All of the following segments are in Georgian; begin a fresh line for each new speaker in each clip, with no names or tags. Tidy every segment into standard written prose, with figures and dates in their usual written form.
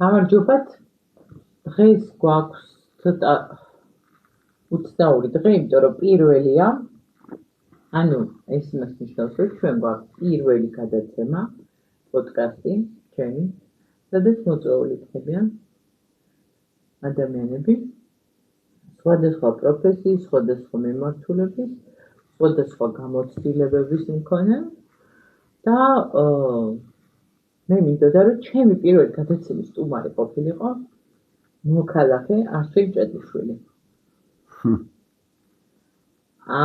გამარჯობათ. დღეს გვაქვს ცოტა უცნაური დღე, იმიტომ რომ პირველია. ანუ ეს იმას ნიშნავს, რომ ჩვენ გვაქვს პირველი გადაცემა პოდკასტი ჩემი, სადაც მოწვეული იქნებიან ადამიანები სხვადასხვა პროფესიის, სხვადასხვა მიმართულების, სხვადასხვა გამოცდილებების მქონე და მე მინდოდა რომ ჩემი პირველი გადაცემის სტუმარი ყოფილიყო მოქალაქე არჩილ ჭედიშვილი.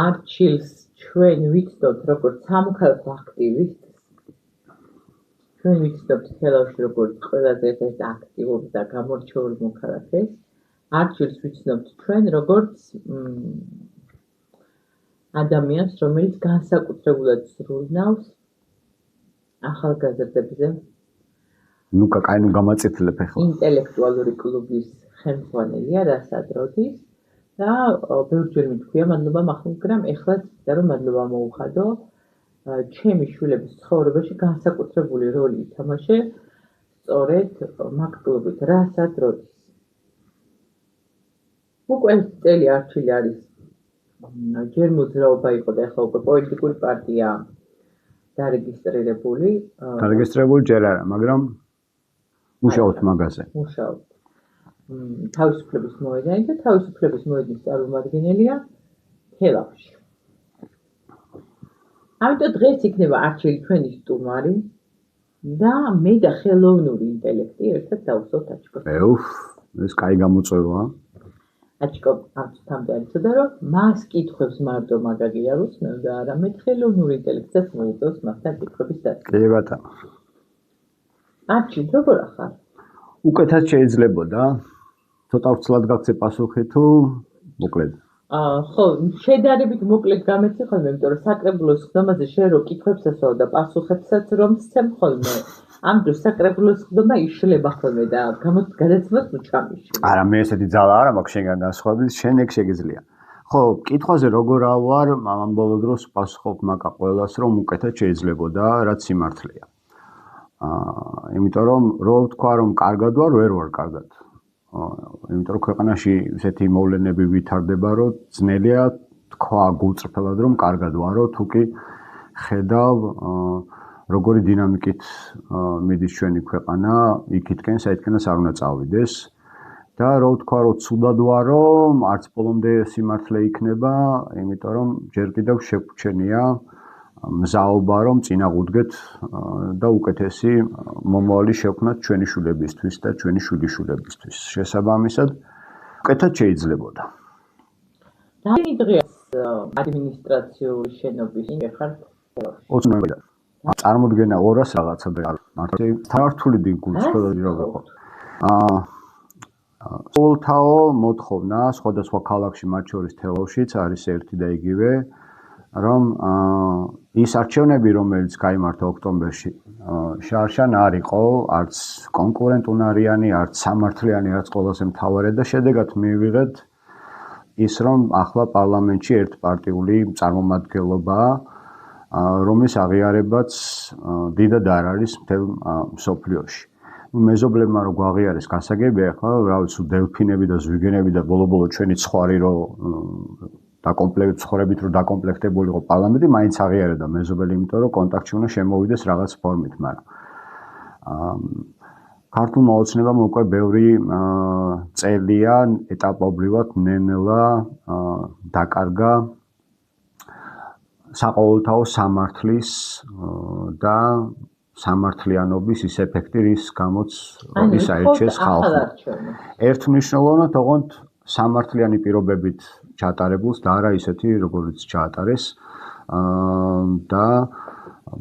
არჩილს ჩვენ ვიცნობთ როგორც სამოქალაქო აქტივისტს, ჩვენ ვიცნობთ ხელოვში როგორც ყველაზე ერთ აქტიურ და გამორჩეულ მოქალაქეს, არჩილს ვიცნობთ ჩვენ როგორც ადამიანს, რომელიც განსაკუთრებულად ზრუნავს ახალგაზრდებზე.
კაი გამაწითლებ ახლა.
ინტელექტუალური კლუბის ხელმძღვანელია რასაც როდის და ბევრჯერ მითქვია მადლობა მაგრამ ეხლაც მინდა რომ მადლობა მოუხადო ჩემი შვილების ცხოვრებაში განსაკუთრებული როლი ითამაშე სწორედ მაგ კლუბით რასაც როდის. უკვე წელი არჩილი არის ჯერ მოძრაობა იყო და ეხლა უკვე პოლიტიკური პარტია დარეგისტრირებული.
დარეგისტრირებული ჯერ არა, მაგრამ მუშაობთ მაგაზე.
მუშაობთ. თავისუფლების მოედანი და თავისუფლების მოედნის წარმომადგენელია ხელავში. ამიტომ დღეს იქნება არჩილი ჩვენი სტუმარი და მე და ხელოვნური ინტელექტი ერთად დავუსვათ აჩკოს.
ეს კაი გამოწვევაა.
აჩკო ამწუთამდე არიცოდა რომ მას კითხვებს მარტო მაგაგი არ უსმევ და არამედ ხელოვნური ინტელექტსაც მოუწევს მასთან კითხვების დაწესება.
კი ბატონო.
არჩილ როგორ ახარ?
უკეთად შეიძლებოდა. ცოტა ვრცლად გაქცე პასუხი თუ მოკლედ?
ხო, შედარებით მოკლედ გამეცი ხოლმე, იმიტომ რომ საკრებულოს ხდომაზე შენ რო კითხვებს ასვავ და პასუხებსაც რომ სცემ ხოლმე. ამ დროს საკრებულოს ხდომა იშლება ხოლმე და გადაცემას უჩამიშლება.
არა, მე ესეთი ძალა არ მაქვს შენგან განსხვავებით, შენ ეგ შეგიძლია. ხო, კითხვაზე როგორ ავარ, ამ ბოლო დროს პასუხობ მაგა ყველას, რომ უკეთად შეიძლებოდა, რაც სიმართლეა. იმიტომ რომ რო ვთქვა რომ კარგად ვერ ვარ კარგად. იმიტომ რომ ქვეყანაში ესეთი მოვლენები ვითარდება, რომ ძნელია თქვა გულწრფელად რომ კარგად ვარო, თუ კი ხედავ როგორი დინამიკით მიდის ჩვენი ქვეყანა, იქითკენ საითკენაც არ უნდა წავიდეს. და რო ვთქვა რომ ცუდად ვარო, არც ბოლომდე სიმართლე იქნება, იმიტომ რომ ჯერ კიდევ შეგვჩენია მზაობა რომ წინაღუდგეთ და უკეთესი მომავალი შევქმნათ ჩვენი შვილებისთვის და ჩვენი შვილიშვილებისთვის. შესაბამისად, უკეთად შეიძლებოდა.
რამდენი დღეა ადმინისტრაციული შენობის ხარ?
20 ნოემბერიდან. წარმოდგენა 200 რაღაცა და მარტო თართული გულწრფელად რო ვიყო. ყოველთაო მოთხოვნა სხვადასხვა ქალაქში, მათ შორის თელავშიც არის ერთი და იგივე, რომ ის არჩევნები, რომელიც გაიმართა ოქტომბერში, შარშან არ იყო, არც კონკურენტუნარიანი, არც სამართლიანი, არც ყველაზე მთავარი და შედეგად მივიღეთ ის, რომ ახლა პარლამენტში ერთპარტიული წარმომადგენლობაა, რომლის აღიარებაც დიდად არ არის მთელ მსოფლიოში. მეზობლებმა რო გვაღიარეს გასაგები, ახლა რა ვიცი, დელფინები და ზვიგენები და ბოლო-ბოლო ჩვენი ცხარი რო ცხოვრებით რო დაკომპლექტებული იყო პარლამენტი, მაინც აღიარებდა მეზობელი, იმიტომ რომ კონტაქტში უნდა შემოვიდეს რაღაც ფორმით, მაგრამ ქართულმა ოცნებამ უკვე ბევრი წელია ეტაპობრივად ნელ-ნელა დაკარგა საყოველთაო სამართლის და სამართლიანობის ის ეფექტი, რის გამოც ის აირჩიეს ხალხმა. ერთმნიშვნელოვნად ოღონდ სამართლიანი პირობებით ჩატარებულს და არა ისეთი, როგორც ჩაატარეს და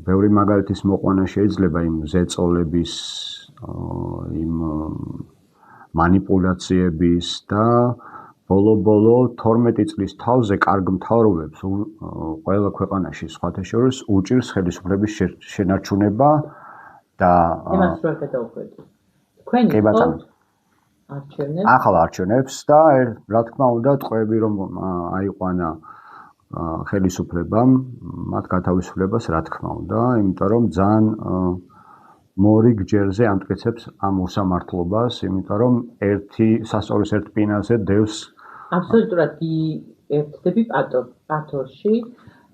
ბევრი მაგალითის მოყვანა შეიძლება იმ ზეწოლების, იმ манипуляციების და ბოლო-ბოლო 12 წლის თავზე კარგ მთავრობებს ყველა ქვეყანაში სხვათა შორის უჭირს ხელისუფლების შენარჩუნება და
იმას რო გადავხედოთ. თქვენი
ახალ არჩევნებს და რა თქმა უნდა ტყვეები რომ აიყვანა ხელისუფლებამ მათ გათავისუფლებას რა თქმა უნდა, იმიტომ რომ ძალიან მორიგ ჯერზე ამტკიცებს ამ უსამართლობას, იმიტომ რომ ერთი სასწავლის ერთ პინაზე დევს
აბსოლუტურად ერთდები პათოში,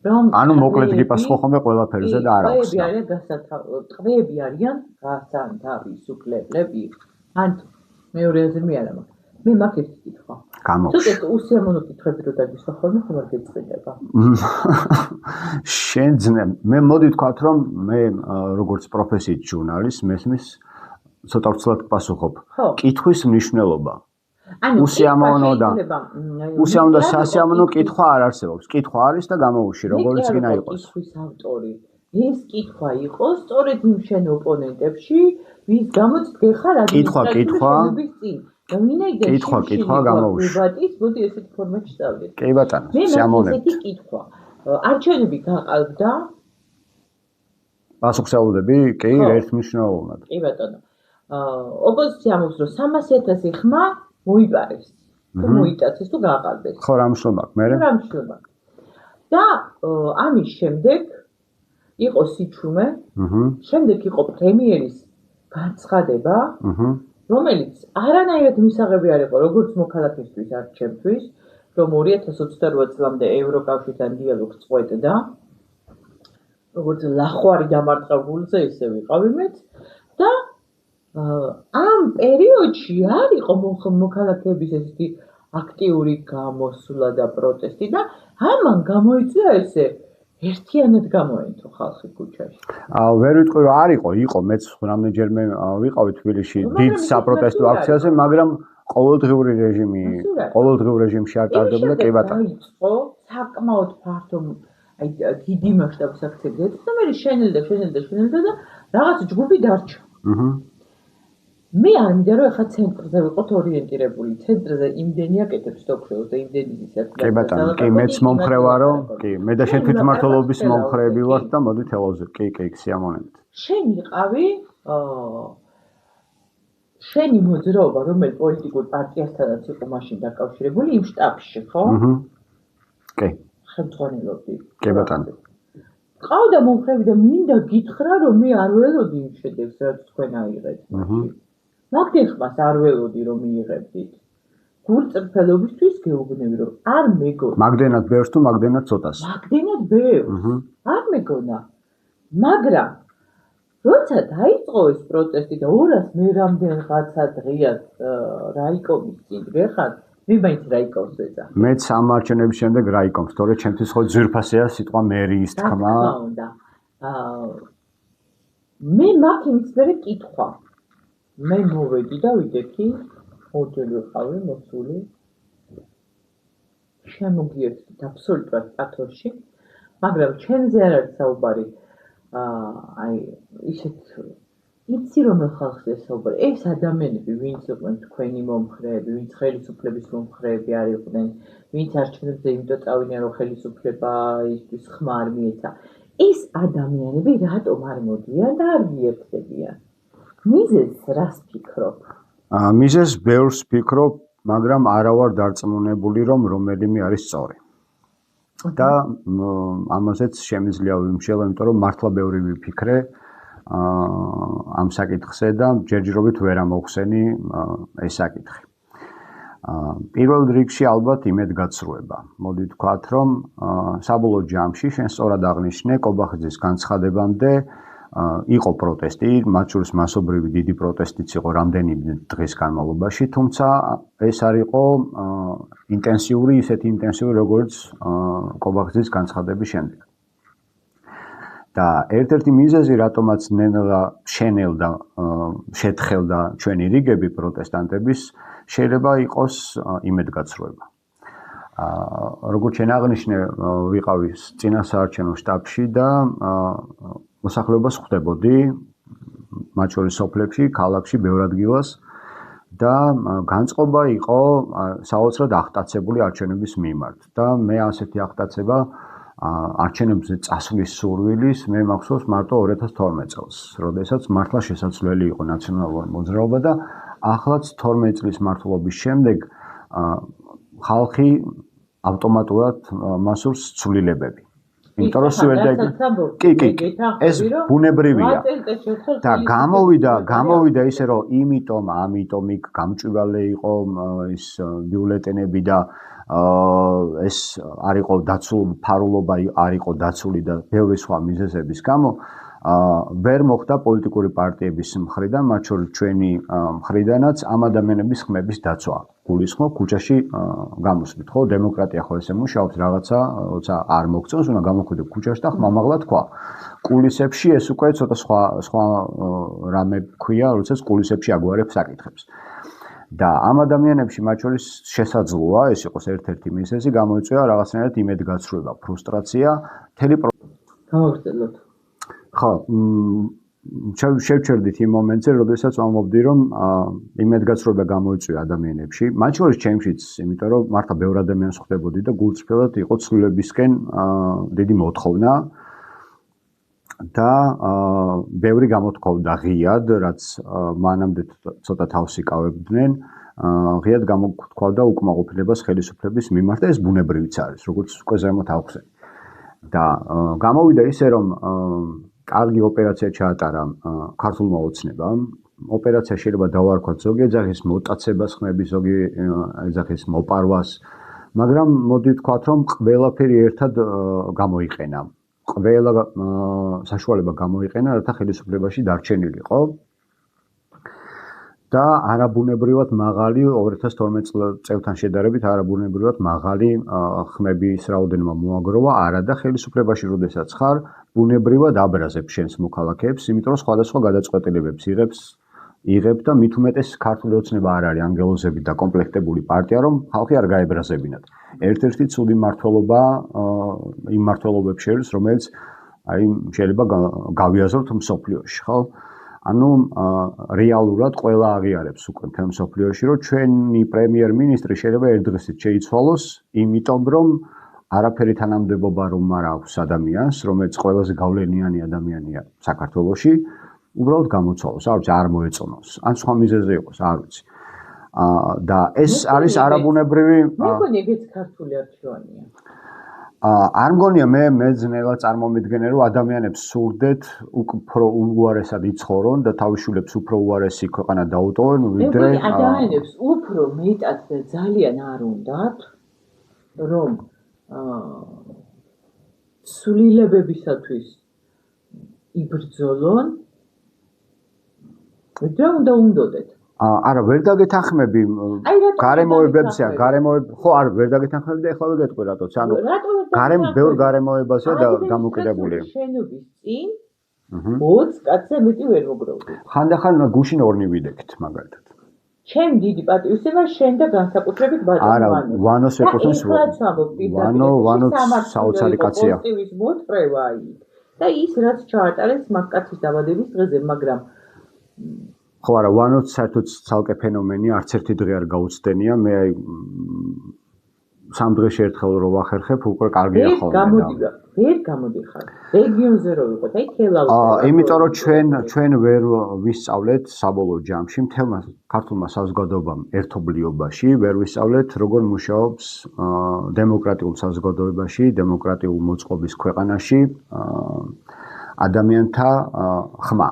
რომ
ანუ მოკლედ გიპასუხო ხოლმე ყველაფერზე და არ აქვს.
ტყვეები არიან გასათავისუფლებლები. ან მეორე აზრი არა მაქვს. მე მაქვს ერთი კითხვა.
გამოვში.
ცოტა უსიამოვნო კითხვები რო დაგისვა ხოლმე ხომ არ გეწყინება.
მე მოდი ვთქვათ, რომ მე როგორც პროფესიით ჟურნალისტ მესმის ცოტა ვცლად პასუხობ. კითხვის მნიშვნელობა. უსიამოვნო და სასიამოვნო კითხვა არ არსებობს. კითხვა არის და გამოუში, როგორც გინდა იყოს.
კითხვის ავტორი. ეს კითხვა იყოს სწორედ იმ შენ ოპონენტებში, ვის გამოც გეხარ ადმინისტრაციის წინ. და ვინაიდან
კითხვა გამოუში.
დებატის, მოდი ესეთ ფორმატში წავიდეთ.
კი ბატონო, სიამოვნებით.
ესეთი კითხვა. არჩევნები გაყალბდა?
პასუხსაუდები? კი, ერთმნიშვნელოვნად.
კი ბატონო. ოპოზიცია ამბობს, რომ 300,000 ხმა მოიპარეს. თუ მოიტაცეს თუ გაყალბეს.
ხო, რა მნიშვნელობა აქვს? მე
რა მნიშვნელობა აქვს? და ამის შემდეგ იყო სიჩუმე, შემდეგ იყო პრემიერის განცხადება, რომელიც არანაირად მისაღები არ იყო როგორც მოქალაქისთვის, არც ჩემთვის, რომ 2028 წლამდე ევროკავშირთან დიალოგს წყვეტდა, როგორც ლახვარი დამარტყებულზე ისე ვიყავი მეც და ამ პერიოდში არ იყო მოქალაქეების ესეთი აქტიური გამოსვლა და პროტესტი და ამან გამოიწვია ესე ერთიანად გამოენთო ხალხი ქუჩაში.
ვერ ვიტყვი რომ არ იყო მეც რამდენჯერმე ვიყავი თბილისში დიდ საპროტესტო აქციაზე, მაგრამ ყოველდღიური რეჟიმში არ ტარდებოდა კი ბატონო.
იყო საკმაოდ ფართო დიდი მასშტაბის აქციები და მე შენელდა და რაღაც ჯგუფი დარჩა. მე არ მინდა რომ ახლა ცენტრზე ვიყოთ ორიენტირებული. ცენტრზე იმდენი აკეთებს თოქშოუს და იმდენი ისეთ.
კი ბატონო, კი მეც მომხრე ვარო, კი, მე და შენ თვითმმართველობის მომხრეები ვართ და მოდი თელავზე. კი, სიამოვნებით.
შენ იყავი შენი მოძრაობა, რომელიც პოლიტიკურ პარტიასთანაც იყო მაშინ დაკავშირებული იმ შტაბში, ხო?
კი.
ხელმძღვანელობდი.
კი ბატონო.
ყავდა მომხრეები და მინდა გითხრა რომ მე არ ველოდი იმ შედეგს, რაც თქვენ აიღეთ. მაგდენ ხმას არ ველოდი რომ მიიღებდით. გულწრფელობისთვის გეუბნები რომ არ მეგონა.
მაგდენად ბევრს თუ მაგდენად ცოტას?
მაგდენად ბევრს. არ მეგონა. მაგრამ როცა დაიწყო ეს პროტესტი და 200 მე რამდენღაცა დღეა რაიკომის წინ ვეხარ, მე მაინც რაიკომს ვეძახ.
მეც ამ არჩევნების შემდეგ რაიკომს, თორე ჩემთვის ხო ძვირფასია სიტყვა მერიის თქმა.
მე მაქვს იმის მერე კითხვა. მე მოვედი და ვიდექი, ორჯერ ვიყავი მოსული. შემოგიერთდით აბსოლუტურად პათოში, მაგრამ ჩემზე არ არის საუბარი. აი ისეთ იცი რომელ ხალხზე საუბარი. ეს ადამიანები, ვინც იყვნენ თქვენი მომხრეები, ვინც ხელისუფლების მომხრეები არ იყვნენ, ვინც არჩევნებზე იმიტომ წავიდნენ, რომ ხელისუფლება ისთვის ხმა არ მიეცა. ეს ადამიანები რატომ არ მოდიან და არ მიერთდებიან? მიზეზს რას ფიქრობ?
მიზეზს ბევრს ვფიქრობ, მაგრამ არა ვარ დარწმუნებული, რომ რომელიმე არის სწორი. და ამაზეც შემიძლია ვიმშელო, იმიტომ რომ მართლა ბევრი ვიფიქრე ამ საკითხზე და ჯერჯერობით ვერ ამოვხსენი ეს საკითხი. პირველ რიგში ალბათ იმედგაცრუება. მოდი ვთქვათ, რომ საბოლოო ჯამში შენ სწორად აღნიშნე კობახიძის განცხადებამდე იყო პროტესტი, მათ შორის მასობრივი დიდი პროტესტიც იყო რამდენიმე დღის განმავლობაში, თუმცა ეს არ იყო ისეთი ინტენსიური, როგორც კობახიძის განცხადების შემდეგ. და ერთ-ერთი მიზეზი, რატომაც შენელდა, შეთხელდა ჩვენი რიგები პროტესტანტების, შეიძლება იყოს იმედგაცრუება. როგორც შენ აღნიშნე, ვიყავი წინასაარჩევნო შტაბში და მოსახლეობას ხვდებოდი, მათ შორის სოფლებში, ქალაქში, ბევრ ადგილას და განწყობა იყო საოცრად აღტაცებული არჩევნების მიმართ. და მე ასეთი აღტაცება არჩევნებზე წასვლის სურვილის მე მახსოვს მარტო 2012 წელს, როდესაც მართლა შესაძლებელი იყო ნაციონალური მოძრაობა და ახლაც 12 წლის მართლობის შემდეგ ხალხი ავტომატურად მასურს ცვლილებები. იმიტომ რომ სუვერენიტეტი კი ეს ბუნებრივია და გამოვიდა ისე რომ ამიტომ იქ გამჭვირვალე იყო ის ბიულეტენები და ეს არ იყო დაცული ფარულობა არ იყო დაცული და ბევრი სხვა მიზეზების გამო ვერ მოხდა პოლიტიკური პარტიების მხრიდან, მათ შორის ჩვენი მხრიდანაც ამ ადამიანების ხმების დაცვა. გულისხმობ ქუჩაში გამოსვლით, ხო, დემოკრატია ხო ესე მუშაობს რაღაცა, როცა არ მოგწონს, უნდა გამოხვიდე ქუჩაში და ხმამაღლა თქვა. კულისებში ეს უკვე ცოტა სხვა რამე ქვია, როდესაც კულისებში აგვარებს საკითხებს. და ამ ადამიანებში მათ შორის შესაძლოა, ეს იყოს ერთ-ერთი მიზეზი, გამოიწვია რაღაცნაირად იმედგაცრუება, ფრუსტრაცია, მთელი
გამოგრძელოთ.
ხო, შევჩერდით იმ მომენტზე, როდესაც ვამბობდი, რომ იმედგაცრუება გამოიწვია ადამიანებში, მათ შორის ჩემშიც, იმიტომ რომ მართლა ბევრ ადამიანს ხვდებოდი და გულწრფელად იყო ცვლილებისკენ დიდი მოთხოვნა და ბევრი გამოთქვამდა ღიად, რაც მანამდე ცოტა თავს იკავებდნენ, ღიად გამოთქვამდა უკმაყოფილებას ხელისუფლების მიმართ და ეს ბუნებრივიც არის, როგორც უკვე ზემოთ ავხსენე. და გამოვიდა ისე, რომ კარგი ოპერაცია ჩაატარა ქართულმა ოცნებამ. ოპერაცია შეიძლება დავარქვათ ზოგი ეძახის მოტაცებას ხმები, ზოგი ეძახის მოპარვას, მაგრამ მოდი ვთქვათ, რომ ყველაფერი ერთად გამოიყენა. ყველა საშუალება გამოიყენა, რათა ხელისუფლებაში დარჩენილიყო. და არაბუნებრივად მაღალი 2012 წელთან შედარებით არაბუნებრივად მაღალი ხმების რაოდენობა მოაგროვა, არა და ხელისუფლებაში როდესაც ხარ, ბუნებრივად აბრაზებს შენს მოქალაქეებს, იმიტომ რომ სხვადასხვა გადაწყვეტილებებს იღებ და მით უმეტეს ქართული ოცნება არ არის ანგელოზები და კომპლექტებული პარტია, რომ ხალხი არ გაებრაზებინათ. ერთ-ერთი ცუდი მმართველობა იმ მმართველობებს შორის, რომელიც აი შეიძლება გავიაზროთ მსოფლიოში, ხო? ანუ რეალურად ყველა აღიარებს უკვე მთელ მსოფლიოში, რომ ჩვენი პრემიერ-მინისტრი შეიძლება ერთ დღესით შეიცვალოს, იმიტომ რომ არაფერი თანამდებობა რომ არ აქვს ადამიანს, რომელიც ყველაზე გავლენიანი ადამიანია საქართველოში, უბრალოდ გამოცვალოს, არ ვიცი, არ მოეწონოს, ან სხვა მიზეზი იყოს, არ ვიცი. და ეს არის არაბუნებრივი
მე მგონი ეგეც ქართული არჩევანია.
არ მგონია მე ძნელად წარმომიდგენე რომ ადამიანებს სურდეთ უფრო უარესად იცხოვრონ და თავის შვილებს უფრო უარესი ქვეყანა დაუტოვონ ვიდრე
ადამიანებს უფრო მეტად და ძალიან არ უნდათ რომ სულილებებისათვის იბრძოლონ ვიდრე უნდა უნდოდეთ
არა ვერ დაგეთანხმები გარემოებებსა ხო არ ვერ დაგეთანხმები და ეხლა ვიგეთყვი რატოც ანუ ბევრ გარემოებასია და დამოკიდებული
შენობის წინ 20 კაცზე მეტი ვერ მოგროვდი
ხანდახან გუშინ ორნი ვიდექით მაგალითად
ჩემ დიდი პატივისცემა შენ და განსაკუთრებით ბატონო
ვანოს ეკუთვნის ვანო საოცარი კაცია
პოზიტივის მოწრევა და ის რაც ჩაატარეს მაგკაცის დაბადების დღეზე მაგრამ
ხო არა ვანოც საერთოდ ცალკე ფენომენია არც ერთი დღე არ გაუცდენია მე აი სამ დღეში ერთხელ რო ვახერხებ უკვე კარგია ხოლმე
ვერ გამოდიხარ რეგიონზე რო ვიყოთ აი ქელავზე
იმიტომ რომ ჩვენ ვერ ვისწავლეთ საბოლოო ჯამში მთელმა ქართულმა საზოგადოებამ ერთობლიობაში ვერ ვისწავლეთ როგორ მუშაობს დემოკრატიულ საზოგადოებაში დემოკრატიულ მოწყობის ქვეყანაში ადამიანთა ხმა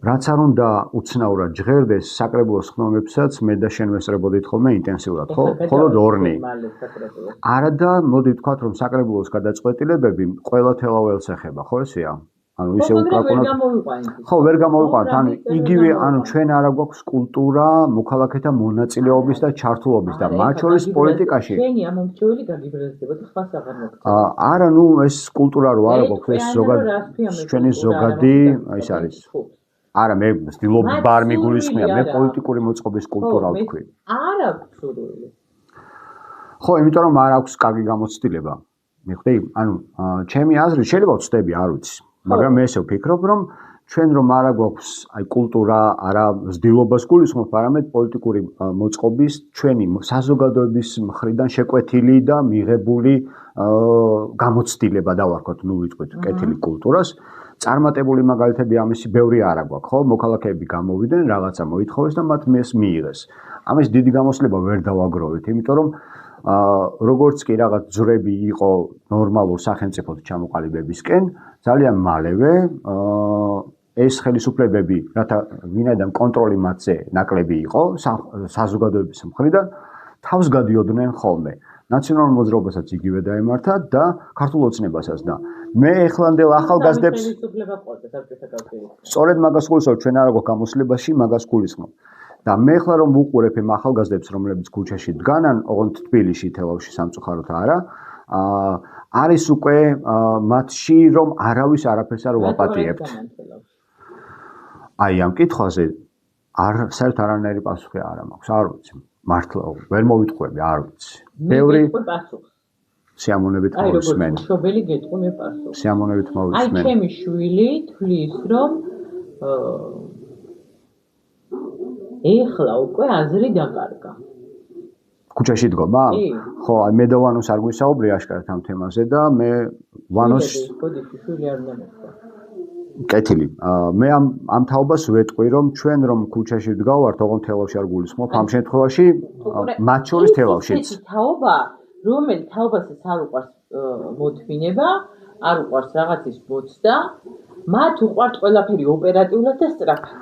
რაც არ უნდა უცნაურად ჟღერდეს საკრებულოს ხმამებსაც მე და შენ ვესწრებოდით ხოლმე ინტენსიურად ხო მხოლოდ ორნი არა და მოდი ვთქვათ რომ საკრებულოს გადაწყვეტილებები ყველა თელაველს ეხება ხო ესეა ანუ ისე უკრაკონოთ ხო ვერ გამოვიყვანთ ანუ იგივე ანუ ჩვენ არა გვაქვს კულტურა მოქალაქეთა მონაწილეობის და ჩართულობის და მათ შორის პოლიტიკაში
შენი ამომრჩეველი გაგიბრაზდებოდი ხმას აღარ მოგწონს
არა ნუ ეს კულტურა რო არა გვაქვს ეს ჩვენი ზოგადი ის არის არა მე ვცდილობ ბარ მიგულისხმია მე პოლიტიკური მოწყობის კულტურა ვთქვი
არა გწურული
ხო იმიტომ რომ არ აქვს კარგი გამოცდილება მიხვდი ანუ ჩემი აზრით შეიძლება ვწდები არ ვიცი მაგრამ მე ესე ვფიქრობ რომ ჩვენ რომ არა გვაქვს აი კულტურა არა ვცდილობას გულისხმობ არამედ პოლიტიკური მოწყობის ჩვენი საზოგადოების მხრიდან შეკვეთილი და მიღებული გამოცდილება დავარქვათ ნუ ვიტყვით კეთილი კულტურას წარმატებული მაგალითები ამისი ბევრი არა გვაქვს ხო მოქალაქეები გამოვიდნენ რაღაცა მოითხოვეს და მათ მეს მიიღეს ამის დიდი გამოსლება ვერ დავაგროვეთ იმიტომ რომ როგორც კი რაღაც ძვრები იყო ნორმალურ სახელმწიფოდ ჩამოყალიბებისკენ, ძალიან მალევე ეს ხელისუფლებები, რათა ვინაიდან კონტროლი მათზე ნაკლები იყო საზოგადოების მხრიდან, თავს გადიოდნენ ხოლმე. ნაციონალურ მოძრაობასაც იგივე დაემართა და ქართულ ოცნებასაც და მე ეხლანდელ ახალგაზრდებს სწორედ მაგას გულისხმობ, ჩვენ არა გვაქვს გამოსლებაში მაგას გულისხმობ. და მე ახლა რომ ვუყურებ იმ ახალგაზრდებს, რომლებიც ქუჩაში დგანან, ოღონდ თბილისში, თელავში, სამწუხაროდ არა, არის უკვე მათში რომ არავის არაფერს არ ვაპატიებთ. აი ამ კითხვაზე საერთოდ არანაირი პასუხი არ მაქვს, არ ვიცი. მართლა ვერ მოვიტყვები, არ ვიცი.
ბევრი
სიამოვნებით მოვისმენ.
მშობელი გეტყვი პასუხს.
სიამოვნებით მოვისმენ.
აი ჩემი შვილი თვლის რომ ეხლა უკვე აზრი დაკარგა.
ქუჩაში დგომა? ხო, აი მე და ვანოს არ გვისაუბრე აშკარად ამ თემაზე და მე ვანოს
შვილი არ დამეწყდა.
კეთილი. მე ამ თაობას ვეტყვი რომ ჩვენ რომ ქუჩაში ვდგავართ, ოღონდ თელავში არ გულისხმობ, ამ შემთხვევაში მათ შორის თელავშიც.
ეს თაობა, რომელიც თაობასაც არ უყვარს მოთმინება, არ უყვარს რაღაცის მოცდა, მათ უყვართ ყველაფერი ოპერატიულად და სწრაფად.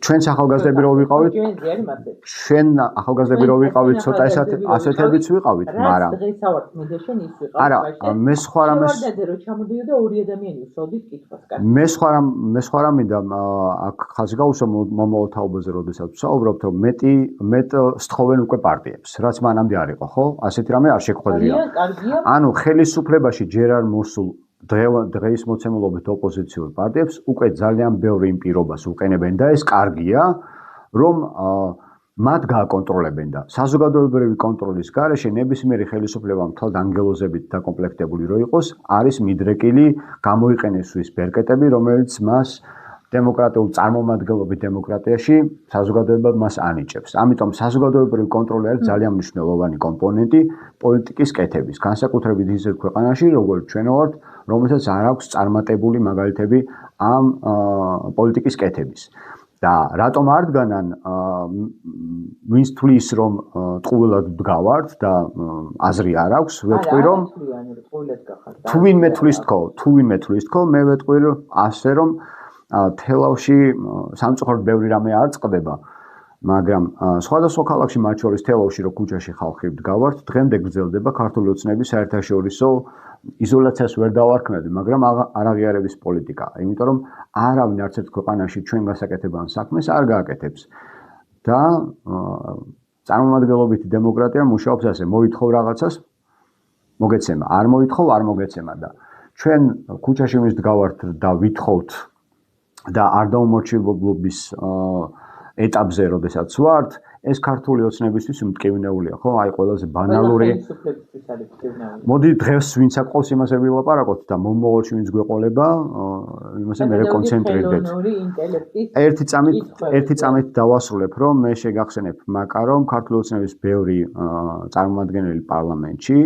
ჩვენც ახალგაზრდები რო ვიყავით, ჩვენ ახალგაზრდები რო ვიყავით, ცოტა ასეთებიც ვიყავით, მაგრამ
დღეს ავართ მე და შენ ის ვიყავით.
არა, მე სხვა რამეს
რო ჩამოდიოდა ორი ადამიანი უსაუდით კითხვას კარგი.
მე სხვა რამიდან აქ ხაზი გაუსვა მომავალ თაობაზე, როდესაც ვსაუბრობთ, რომ მეტ სთხოვენ უკვე პარტიებს, რაც მანამდე არ იყო, ხო? ასეთი რამე არ შეგხვედრია. ანუ ხელისუფლებაში ჯერ არ მოსულ დღეის მოცემულობით ოპოზიციურ პარტიებს უკვე ძალიან ბევრი იმ პირობას უყენებენ და ეს კარგია, რომ მათ გააკონტროლებენ და საზოგადოებრივი კონტროლის გარეშე ნებისმიერი ხელისუფლება მთლად ანგელოზებით დაკომპლექტებული რო იყოს, არის მიდრეკილი გამოიყენეს ის ბერკეტები, რომელიც მას დემოკრატიულ წარმომადგენლობით დემოკრატიაში საზოგადოება მას ანიჭებს. ამიტომ საზოგადოებრივი კონტროლი არის ძალიან მნიშვნელოვანი კომპონენტი პოლიტიკის კეთების, განსაკუთრებით ისეთ ქვეყანაში, როგორც ჩვენ ვართ, რომელსაც არ აქვს წარმატებული მაგალითები ამ პოლიტიკის კეთების. და რატომ არ დგანან ვინც თulis რომ ტყუილად ვდგავართ და აზრი არ აქვს, ვეტყვი რომ თუ ვინმე თulis თქო, მე ვეტყვი რომ ასე რომ თელავში სამწუხაროდ ბევრი რამე არ წყდება, მაგრამ სხვადასხვა ქალაქში, მათ შორის თელავში, რო ქუჩაში ხალხი ვდგავართ, დღემდე გრძელდება ქართული ოცნების საერთაშორისო იზოლაციას ვერ დავარქმევდი, მაგრამ არაღიარების პოლიტიკა, იმიტომ რომ არავინ არც ერთ ქვეყანაში ჩვენ გასაკეთებიან საქმეს არ გააკეთებს. და წარმომადგენლობითი დემოკრატია მუშაობს ასე, მოითხოვ რაღაცას, მოგეცემა, არ მოითხოვ, არ მოგეცემა და ჩვენ ქუჩაში ვინც ვდგავართ და ვითხოვთ და არ დაუმორჩილებლობის ეტაპზე, როდესაც ვართ, ეს ქართული ოცნებისთვის მტკივნეულია, ხო? აი ყველაზე ბანალური. მოდი დღეს ვინც აკყავს იმაზე ვილაპარაკოთ და მომავალში ვინც გვეყოლება, იმაზე მე კონცენტრირდეთ. ერთი წამით დავასრულებ, რომ მე შეგახსენებ მაკა, რომ ქართული ოცნების ბევრი წარმომადგენელი პარლამენტში,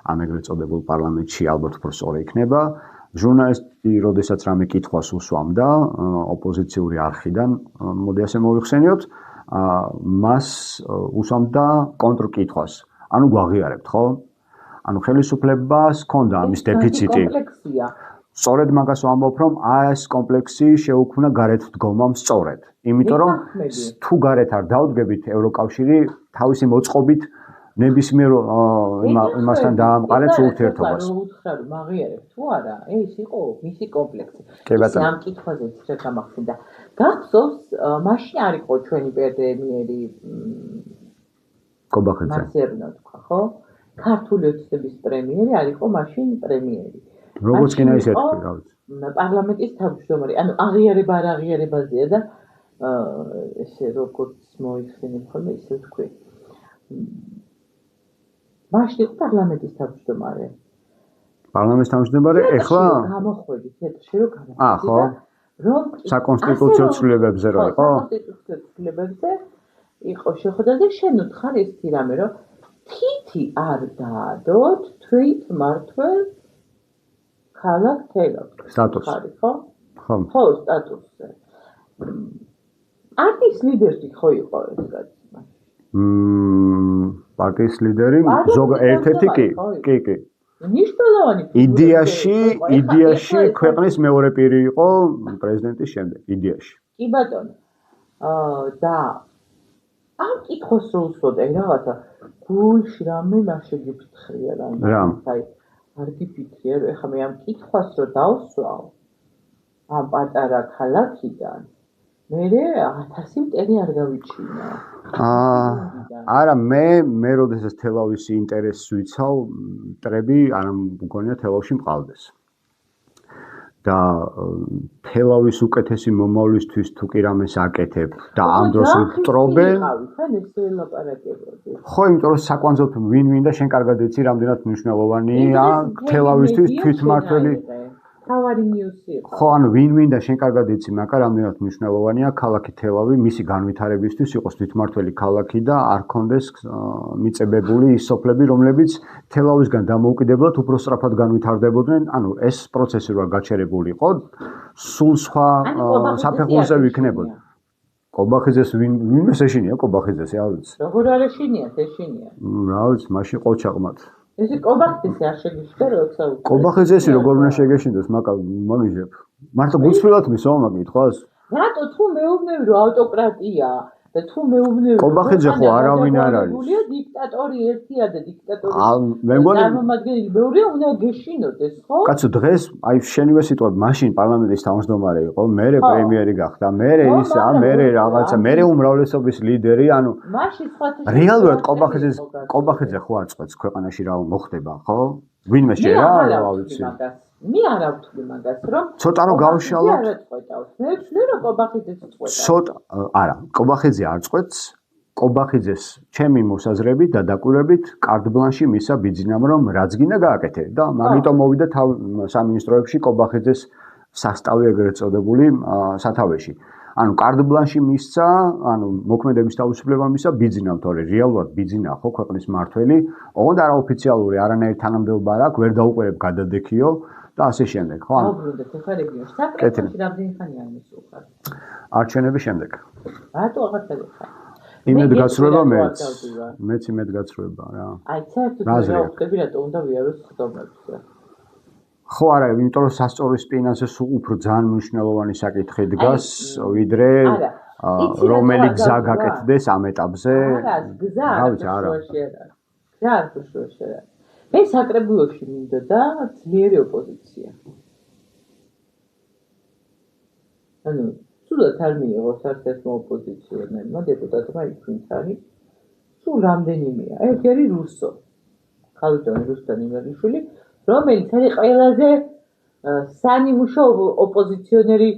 ამ ეგრეთ წოდებულ პარლამენტში ალბათ უფრო სწორი იქნება. ჟურნალისტი, როდესაც რამე კითხვას უსვამდა ოპოზიციური არხიდან, მოდი ასე მოვიხსენიოთ, მას უსვამდა კონტრკითხვას. ანუ გვაღიარებთ, ხო? ანუ ხელისუფლებას ჰქონდა ამის დეფიციტი. სწორედ მაგას ვამბობ, რომ ეს კომპლექსი შეუქმნა გარეთ დგომამ სწორედ. იმიტომ რომ თუ გარეთ არ დავდგებით, ევროკავშირი თავისი მოწყობით ნებისმიერ იმასთან დაამყარებს ურთიერთობას.
უთხრა რომ აღიარებ თუ არა, ეს იყო მისი კომპლექსი. ამ კითხვაზე ცოტა გამახსენდა. გახსოვს, მაშინ არ იყო ჩვენი პრემიერი
კობახიძე.
მასერნა თქვა, ხო? ქართული ოცნების პრემიერი არ იყო მაშინ პრემიერი.
როგორც კი ის ერთი, რა ვიცი.
პარლამენტის თავმჯდომარე, ანუ აღიარება არ აღიარებაზეა და ესე როგორც მოიხსენებ ხოლმე, ისე თქვი. მაშინ იყო პარლამენტის თავმჯდომარე.
პარლამენტის თავმჯდომარე, ეხლა
გამოხვედი, თეთრში რომ გამოხვედი.
ხო.
რომ
საკონსტიტუციო ცვლილებებზე რო იყო?
საკონსტიტუციო ცვლილებებზე იყო შეხვედრა და შენ უთხარ ესეთი რამე, რომ თითი არ დაადოთ თვით მართველ ქალაქ თელავში.
სტატუსს.
ხო? ხო, სტატუსზე. პარტიის ლიდერი ხო იყო ეს კაცი?
პარტიის ლიდერი ერთ-ერთი კი.
ნიშნულოვანი
იდეაში ქვეყნის მეორე პირი იყო პრეზიდენტის შემდეგ იდეაში.
კი ბატონო. და ამ კითხოს რო უსვოდე რაღაცა გულში რამე მაშეგიფიქრია
რამ?
აი არ გიფიქრია რომ ეხლა მე ამ კითხვას რო დავსვავ ამ პატარა ქალაქიდან მე 1000 მტერი არ გავიჩინა.
არა მე როდესაც თელავის ინტერესს ვიცავ მტრები არ მგონია თელავში მყავდეს. და თელავის უკეთესი მომავლისთვის თუ კი რამეს აკეთებ და ამ დროს მტრობენ ხო იმიტომ რომ საკვანძოდ ვინ და შენ კარგად იცი რამდენად მნიშვნელოვანია თელავისთვის თვითმმართველი
თავარი ნიუსი იყო
ხო ანუ ვინ და შენ კარგად იცი მაგა რამდენად მნიშვნელოვანია ქალაქი თელავი მისი განვითარებისთვის იყოს თვითმმართველი ქალაქი და არ ქონდეს მიწებებული ის სოფლები რომლებიც თელავისგან დამოუკიდებლად უფრო სწრაფად განვითარდებოდნენ ანუ ეს პროცესი რა გაჩერებული იყო სულ სხვა საფეხურზე ვიქნებოდა კობახიძეს ვინმე შეშინია კობახიძეს არ ვიცი
როგორ არ ეშინია ეშინია
რა ვიცი მაშინ ყოჩაღმათ
ესე კობახიძეს არ შეგიშდა როცა
კობახიძესი როგორ უნდა შეგეშინდეს მაგიჟებ მარტო გულწრფელად მისვა მაგითხვას
რატო თუ მეუბნები რომ ავტოკრატია და თუ მეუბნები
კობახიძე ხო არავინ არ არის
დიქტატორი ერთია და დიქტატორი
მე მგონი
წარმომადგენელი მეორეა უნდა გეშინოდეს ხო
კაცო დღეს აი შენივე სიტუაცია მაშინ პარლამენტის თავმჯდომარე იყო მერე პრემიერი გახდა მერე მერე რაღაცა მერე უმრავლესობის ლიდერი ანუ
მაშინ სხვათა
რეალურად კობახიძე ხო არ წყვეტს ქვეყანაში რა მოხდება ხო ვინმე შეერა რა ვიცი
მე არ ავთვლი მაგას რომ
ცოტა რომ გავშალოთ
მე ვთვლი რომ კობახიძეც წყვეტა
ცოტა არა კობახიძე არ წყვეტს კობახიძეს ჩემი მოსაზრებით და დაკვირვებით კარდ ბლანში მისა ბიძინამ რომ რაც გინდა გააკეთე და მაგიტომ მოვიდა სამინისტროებში კობახიძეს სასტავი ეგრეთ წოდებული სათავეში ანუ კარდ ბლანში მისცა ანუ მოქმედების თავისუფლება მისა ბიძინამ თორე რეალურად ბიძინა ხო ქვეყნის მართველი ოღონდ არაოფიციალური არანაირი თანამდებობა არ აქვს ვერ დაუყურებ გადადექიო და ასე შემდეგ ხო
ანუ ხა რეგიონში საკრებულოში რამდენი ხანი არ მისულხარ
არჩევნების შემდეგ
რატო აღარ ხარ
იმედ გაცრუება მეც იმედ გაცრუება რა
აი საერთოდ რა ხდები რატო უნდა ვიაროს ხდომებს
ხო არა იმიტომ რომ სასწავლის სპინაზე სულ უფრო ძალიან მნიშვნელოვანი საკითხი დგას ვიდრე რომელი გზა გაკეთდეს ამ ეტაპზე
არა გზა არა მე საკრებულოში მინდოდა ძლიერი ოპოზიცია ანუ სულად არ მიიღო საერთო ოპოზიციონერმა დეპუტატმა იქ არის სულ რამდენიმეა ერთი არის რუსო ხალხი რუსტან იმერლიშვილი რომელიც არის ყველაზე სანიმუშო ოპოზიციონერი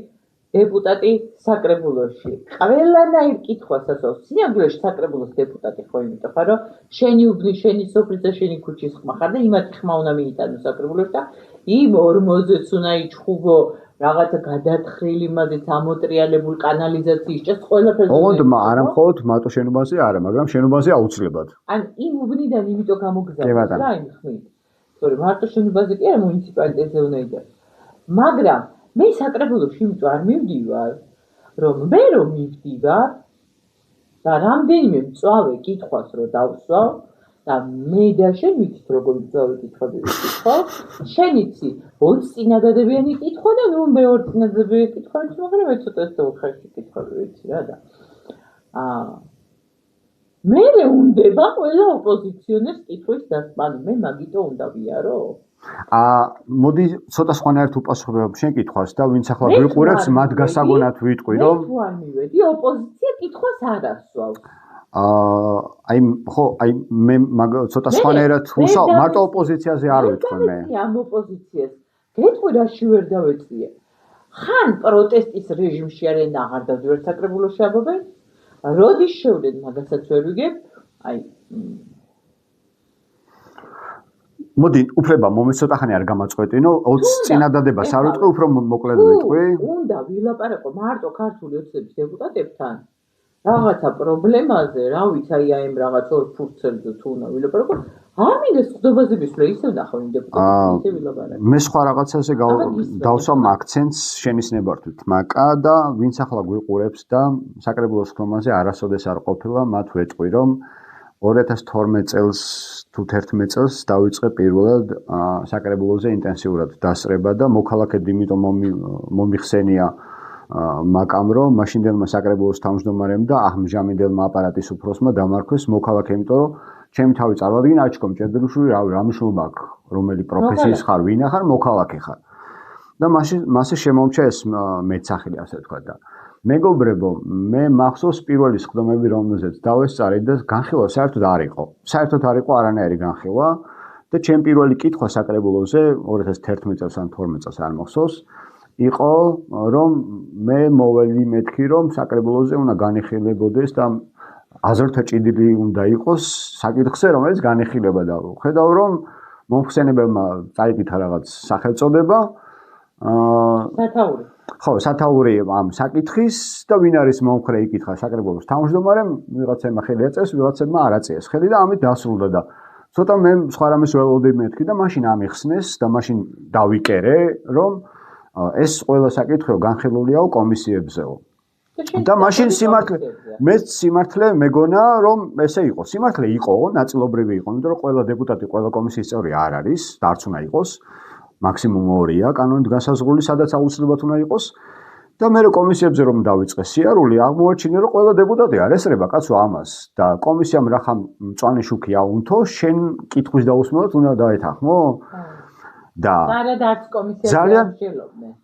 დეპუტატი საკრებულოში. ყველანაირ კითხვას ასწავლს. სინამდვილეში საკრებულოს დეპუტატი ხო იმიტომ ხარ, რომ შენი უბნი, შენი სოფლის და შენი ქუჩის ხმა ხარ და იმათი ხმა უნდა მიიტანო საკრებულოში და იმ 40-ს უნდა იჩხუბო რაღაცა გადათხრილი მაზეთ ამოტრიალებული კანალიზაციის ჭეს ყველაფერს.
ოღონდ არა მხოლოდ მარტო შენობაზე არა, მაგრამ შენობაზე აუცილებლად.
ან იმ უბნიდან იმიტომ გამოგზავნეს რა იმ ხმით. თორე მარტო შენობაზე კი არა მუნიციპალიტეტზე უნდა იდეო. მაგრამ მე საკრებულოში იმიტომ არ მივდივარ, რომ მე რომ მივდივარ და რამდენიმე მწვავე კითხვას რო დავსვავ და მე და შენ ვიცით როგორ მწვავე კითხვები ვიკითხავ, შენ იცი 20 წინადადებიანი კითხვა და ნუ მე 2 წინადადებიანი კითხვა ვიცი, მაგრამ მე ცოტა ხალხი კითხვები ვიცი რა და მე უნდა ყველა ოპოზიციონერს კითხვის დასმანი, მე მაგიტო უნდა ვიარო.
მოდი ცოტა სხვანაირად უპასუხებ შენ კითხვას და ვინც ახლა გვიყურებს მათ გასაგონად ვიტყვი რომ
მე თუ არ მივედი ოპოზიცია კითხვას არ ასვავს.
აი მე ცოტა სხვანაირად უსაუბრ მარტო ოპოზიციაზე არ ვიტყვი მე.
ამ ოპოზიციას გეტყვი რაში ვერ დავეწიე. ხან პროტესტის რეჟიმში არიან და აღარ დავდივარ საკრებულოში ამბობენ. როდის შევდეთ მაგასაც ვერ ვიგებ. აი
მოდი, უფლება მომეც ცოტა ხანი არ გამაწყვეტინო, 20 წინადადებას არ ვიტყვი, უფრო მოკლედ ვიტყვი.
უნდა ვილაპარაკო მარტო ქართული ოცნების დეპუტატებთან. რაღაცა პრობლემაზე, რა ვიცი, აი ამ რაღაც ორ ფურცელზე თუ უნდა ვილაპარაკო. არ მინდა ხდობაზე ვისვლა, ისევ ნახავ იმ დეპუტატებს, ისე ვილაპარაკო.
მე სხვა რაღაცაზე დავსვამ აქცენტს შენის ნებართვით, მაკა და ვინც ახლა გვიყურებს და საკრებულოს ხმაზე არასოდეს არ ყოფილა, მათ ვეტყვი რომ 2012 წელს თუ 11 წელს დავიწყე პირველად საკრებულოზე ინტენსიურად დასწრება და მოქალაქედ იმიტომ მომიხსენია მაგამ რომ მაშინდელმა საკრებულოს თავმჯდომარემ და ამჟამინდელმა აპარატის უფროსმა დამარქვეს მოქალაქე, იმიტომ რომ ჩემი თავი წარვადგინა აჩქომ ჭედრუშვილი, რა მშულობა აქვს, რომელი პროფესიის ხარ, ვინა ხარ, მოქალაქე ხარ. და მასე შემომჩა ეს მეცახილი, ასე ვთქვა და მეგობრებო, მე მახსოვს პირველი სხდომები, რომელზეც დავესწარი და განხილვა საერთოდ არ იყო. საერთოდ არ იყო არანაირი განხილვა და ჩემი პირველი კითხვა საკრებულოზე 2011 წელს ან 12 წელს არ მახსოვს, იყო რომ მე მოვლი მეთქი რომ საკრებულოზე უნდა განიხილებოდეს და აზრთა ჭიდილი უნდა იყოს საკითხზე, რომელიც განიხილება და ხედავ რომ მომხსენებელმა წაიკითხა რაღაც სახელწოდება
სათაური.
ხო, სათაური ამ საკითხის და ვინ არის მომხრე იკითხა საკრებულოს თავმჯდომარემ, ვიღაცებმა ხელი აწეს, ვიღაცებმა არ აწიეს ხელი და ამით დასრულდა და ცოტა მე სხვა რამეს ველოდი მეთქი და მაშინ ამიხსნეს და მაშინ დავიკერე რომ ეს ყველა საკითხიო განხილულიაო კომისიებზეო. და მაშინ სიმართლე მეგონა რომ ესე იყო. სიმართლე იყო, ნაწილობრივი იყო, იმიტომ რომ ყველა დეპუტატი, ყველა კომისიის წევრი არ არის, და არც უნდა იყოს. მაქსიმუმ 2-ია კანონით განსაზღვრული, სადაც აუცილებლად უნდა იყოს. და მე კომისიებზე რომ დავიწყე სიარული, აღმოაჩინე რომ ყველა დეპუტატი არ ესრება კაცო ამას და კომისიამ რახა მწვანე შუქი აუნთო, შენ კითხვის დაუსმელად უნდა დაეთანხმო? და
ძალიან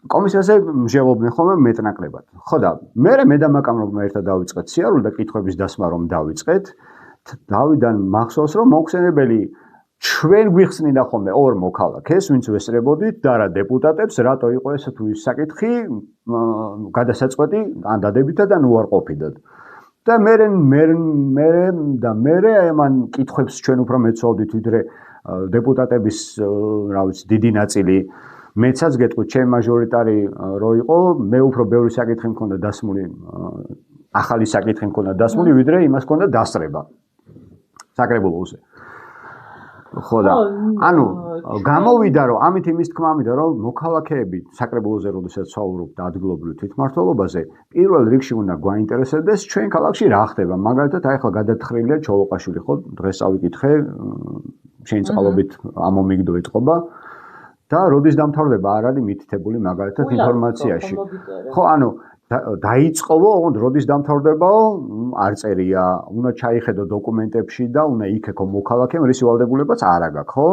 კომისიაზე მსჯელობდნენ ხოლმე მეტნაკლებად. ხო და მე და მაკამ რომ ერთად დავიწყეთ სიარული და კითხვების დასმა რომ დავიწყეთ, დავიდან მახსოვს რომ მოხსენებელი ჩვენ გვიხსნიდა ხოლმე ორ მოქალაქეს, ვინც ვესწრებოდით და რა დეპუტატებს, რატო იყო ეს თუ ის საკითხი გადასაწყვეტი ან დადებითად ან უარყოფითად. და მე ამან კითხვებს ჩვენ უფრო მეცოდით ვიდრე დეპუტატების, რა ვიცი, დიდი ნაწილი მეცაც გეტყვით, ჩემი მაჟორიტარი რო იყო, მე უფრო ბევრი საკითხი მქონდა დასმული, ახალი საკითხი მქონდა დასმული, ვიდრე იმას მქონდა დასწრება საკრებულოზე. ხო და ანუ გამოვიდა რომ ამით იმის თქმა ამიდა რომ მოქალაქეები საკრებულოზე როდესაც საუბრობ და ადგილობრივ თვითმმართველობაზე პირველ რიგში უნდა გვაინტერესებდეს ჩვენ ქალაქში რა ხდება. მაგალითად აი ახლა გადათხრილია ჩოლოყაშვილი, ხო დღეს ავიკითხე შენი წყალობით ამომიგდო ეთყობა და როდის დამთავრდება არ არის მითითებული მაგალითად ინფორმაციაში. ხო ანუ დაიწყოვო, ოღონდ როდის დამთავრდებაო არ წერია, უნდა ჩაიხედო დოკუმენტებში და უნდა იქექო მოქალაქემ რისი ვალდებულებაც არ აქვს, ხო?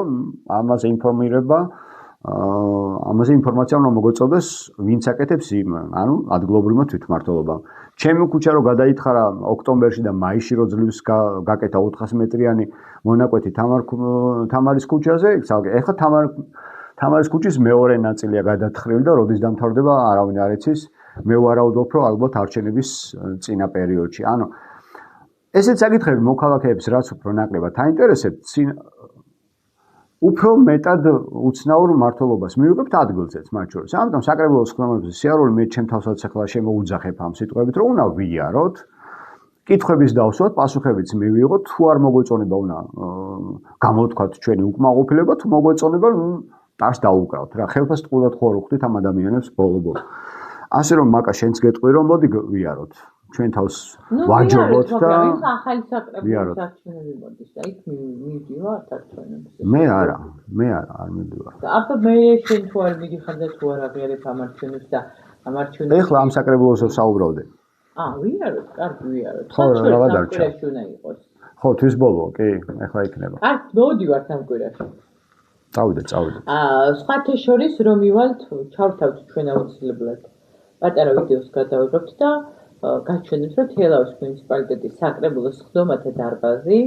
ამაზე ინფორმაცია უნდა მოგეწოდეს ვინც აკეთებს იმ, ანუ ადგილობრივმა თვითმმართველობამ. ჩემი ქუჩა რო გადაითხარა ოქტომბერში და მაისში რო ძლივს გაკეთა 400 მეტრიანი მონაკვეთი თამარის ქუჩაზე, ეხლა თამარის ქუჩის მეორე ნაწილია გადათხრილი და როდის დამთავრდება არავინ არ იცის. მე ვარაუდობ, რომ ალბათ არჩევნების წინა პერიოდში. ანუ ესეც საკითხები მოქალაქეებს რაც უფრო ნაკლებად აინტერესებთ, უფრო მეტად უცნაურ მმართველობას მივიღებთ ადგილზეც მათ შორის. ამიტომ საკრებულოს ხმამებზე სიარული მე ჩემ თავსაც ახლა შემოუძახებ ამ სიტყვებით, რომ უნდა ვიაროთ, კითხვების დავსვათ, პასუხებიც მივიღოთ, თუ არ მოგვეწონება უნდა გამოვთქვათ ჩვენი უკმაყოფილება, თუ მოგვეწონება ტარს დაუკრავთ რა. ხელფას ტყუილად ხო არ უხდით ამ ადამიანებს ბოლო-ბოლო. ასე რომ მაკა შენც გეტყვი რომ მოდი ვიაროთ ჩვენ თავს ვაჯობოთ და
ახალი საკრებულოს არჩევნები მოდის და იქ მივდივართ არჩევნებზე.
მე არა არ მივდივარ.
აბა მე შენ თუ არ მიდიხარ და თუ არ აღიარებ ამ არჩევნებს და ამ არჩევნებს
ეხლა ამ საკრებულოსზე საუბრობდე.
ვიაროთ, კარგი ვიაროთ.
ხო რა დარჩა. ხო თვის ბოლო კი ეხლა იქნება.
მოვდივართ ამ კვირაში.
წავიდე.
სხვათა შორის რომ ივალთ ჩავთავთ ჩვენ აუცილებლად. პატარა ვიდეოს გადავიღებთ და გაჩვენებთ, რომ თელავის მუნიციპალიტეტის საკრებულოს სხდომათა დარბაზი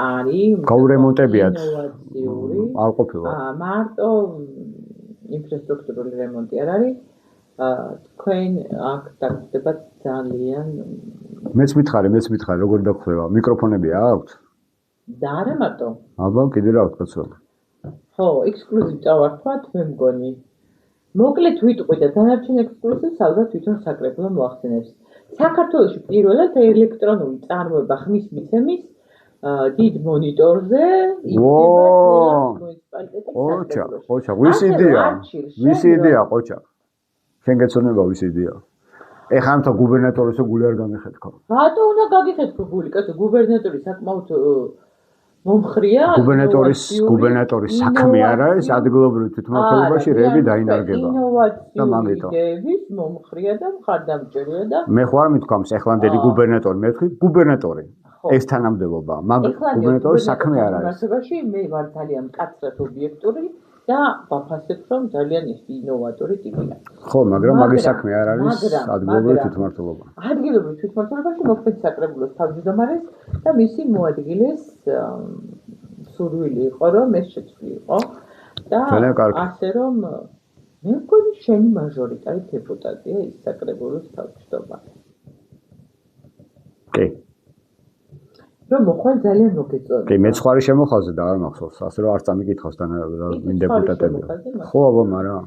არის
გაურემონტებიათ. არ ყოფილა.
მარტო ინფრასტრუქტურული რემონტი არ არის. თქვენ აქ დაგხვდება ძალიან
მეც მითხარი, როგორ დაგხვდება? მიკროფონები აქვთ?
და არა მარტო.
აბა კიდე რა ვთქვა ცოტა.
ხო, ექსკლუზივ წავართვათ, მე მგონი. მოკლედ ვიტყვი და დანარჩენ ექსკლუზივს ალბათ თვითონ საკრებულო მოახსენებს. საქართველოში პირველად ელექტრონული წარმოება ხმის მიცემის დიდ მონიტორზე იქნება მუნიციპალიტეტის
ყოჩა, ვისი იდეა, ყოჩა. შენ გეცოდება ვისი იდეა? ეხლა ამ თა გუბერნატორისო გული არ გამიხეთქო.
რატო უნდა გაგიხეთქო გული? კაცო, გუბერნატორი საკმაოდ მომხრია.
გუბერნატორის საქმე არა ეს ადგილობრივ თვითმმართველობაში რები დაინარგება.
ინოვაციური იდეების მომხრია და მხარდამჭერია და
მე ხო არ მithქვამს ეხლანდელი გუბერნატორი, მე ვთქვი გუბერნატორი. ეს თანამდებობა, მაგრამ გუბერნატორის საქმე არ არის.
მასობაში მე ვარ ძალიან მკაცრად ობიექტური და ვაფასებ, რომ ძალიან ინოვატორი ტიპია.
ხო, მაგრამ მაგის საქმე არ არის ადგილობრივ თვითმმართველობა.
ადგილობრივ თვითმმართველობაში მოქმედ საკრებულოს თავმჯდომარეს და მისი მოადგილეს სურვილი იყო, რომ ეს შეცვლილიყო და ასე რომ მე მგონი შენი მაჟორიტარი დეპუტატია ის საკრებულოს თავმჯდომარე.
კი.
რომ მოხვალ ძალიან მოგეწონა.
კი, მეცხვარი შემოხაზე და არ მახსოვს, ასე რომ არ წამიკითხავს და ვინ დეპუტატები. ხო, აბა, მაგრამ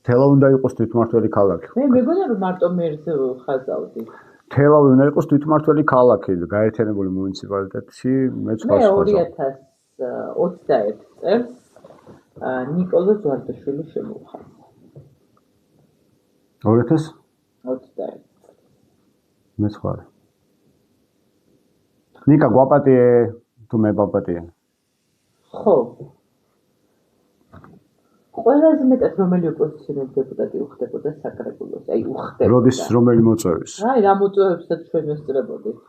თელავი უნდა იყოს თვითმმართველი ქალაქი.
მე მეგონა რომ მარტო მერს ხაზავდი.
თელავი უნდა იყოს თვითმმართველი ქალაქი, გაერთიანებული მუნიციპალიტეტში მეცხვარი ხაზავდი.
2021 წელს ნიკოლოზ ზვარდაშვილი შემოხაზა. 2021
მეცხვარი. ნიკა გვაპატიე თუ მე ვაპატიე?
ხო. ყველაზე მეტად რომელი ოპოზიციონერი დეპუტატი უხდებოდა საკრებულოს? აი უხდებოდა.
როდის რომელი მოწვევის?
აი რა მოწვევებსაც ჩვენ ვესწრებოდით.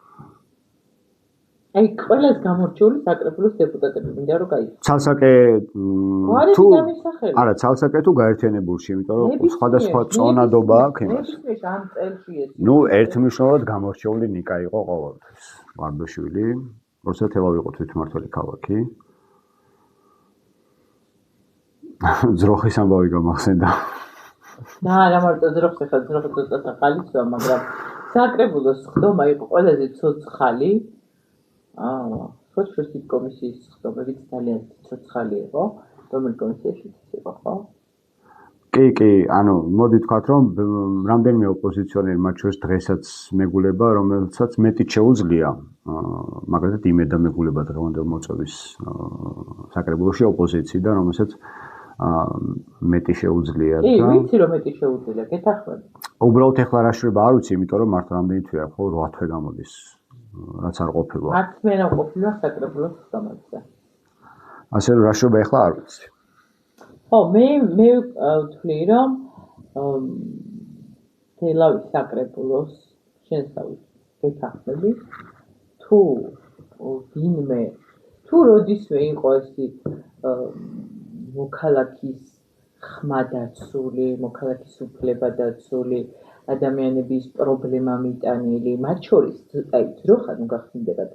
აი ყველას გამორჩეული საკრებულოს დეპუტატები მინდა რომ გაიგო.
ცალსაკე
თუ
არა, ცალსაკე თუ გაერთიანებულში, იმიტომ რომ სხვადასხვა წონადობა აქვს იმას.
ამ წელში ეს.
ნუ ერთმნიშვნელოვნად გამორჩეული ნიკა იყო ყოველთვის. ვარდაშვილი, როცა თელავი იყო თვითმმართველი ქალაქი. ძროხის ამბავი გამახსენდა.
და არა მარტო ძროხს, ახლა ძროხი ცოტა ხალისოა, მაგრამ საკრებულოს ხდომა იყო ყველაზე ცოცხალი. სოციალისტური კომისიის ხდომებით ძალიან ცოცხალი იყო, რომელი კომისიაშიც იყო, ხო?
კი, ანუ მოდი ვთქვათ, რომ რამდენიმე ოპოზიციონერი მათ შორის დღესაც მეგულება, რომელსაც მეტი შეუძლია, მაგალითად იმედა მეგულება დღევანდელ მოწვევის საკრებულოში ოპოზიციიდან, რომელსაც მეტი შეუძლია და
კი, ვიცი რომ მეტი შეუძლია, გეთახმები.
უბრალოდ ეხლა რა შრება არ ვიცი, იმიტომ რომ მართლა რამდენი თვეა, ხო, 8 თვე გამოდის, რაც არ ყოფილა.
10 თვე რა ყოფილა საკრებულოს ხდომაზე.
ასე რომ რა შრება ეხლა არ ვიცი.
ხო, მე ვთვლი, რომ თელავის საკრებულოს შენსავით გეთახმები, თუ ვინმე, თუ როდისმე იყო ესი მოქალაქის ხმა დაცული, მოქალაქის უფლება დაცული, ადამიანების პრობლემა მიტანილი, მათ შორის, აი, ძროხა ნუ გახსნდებათ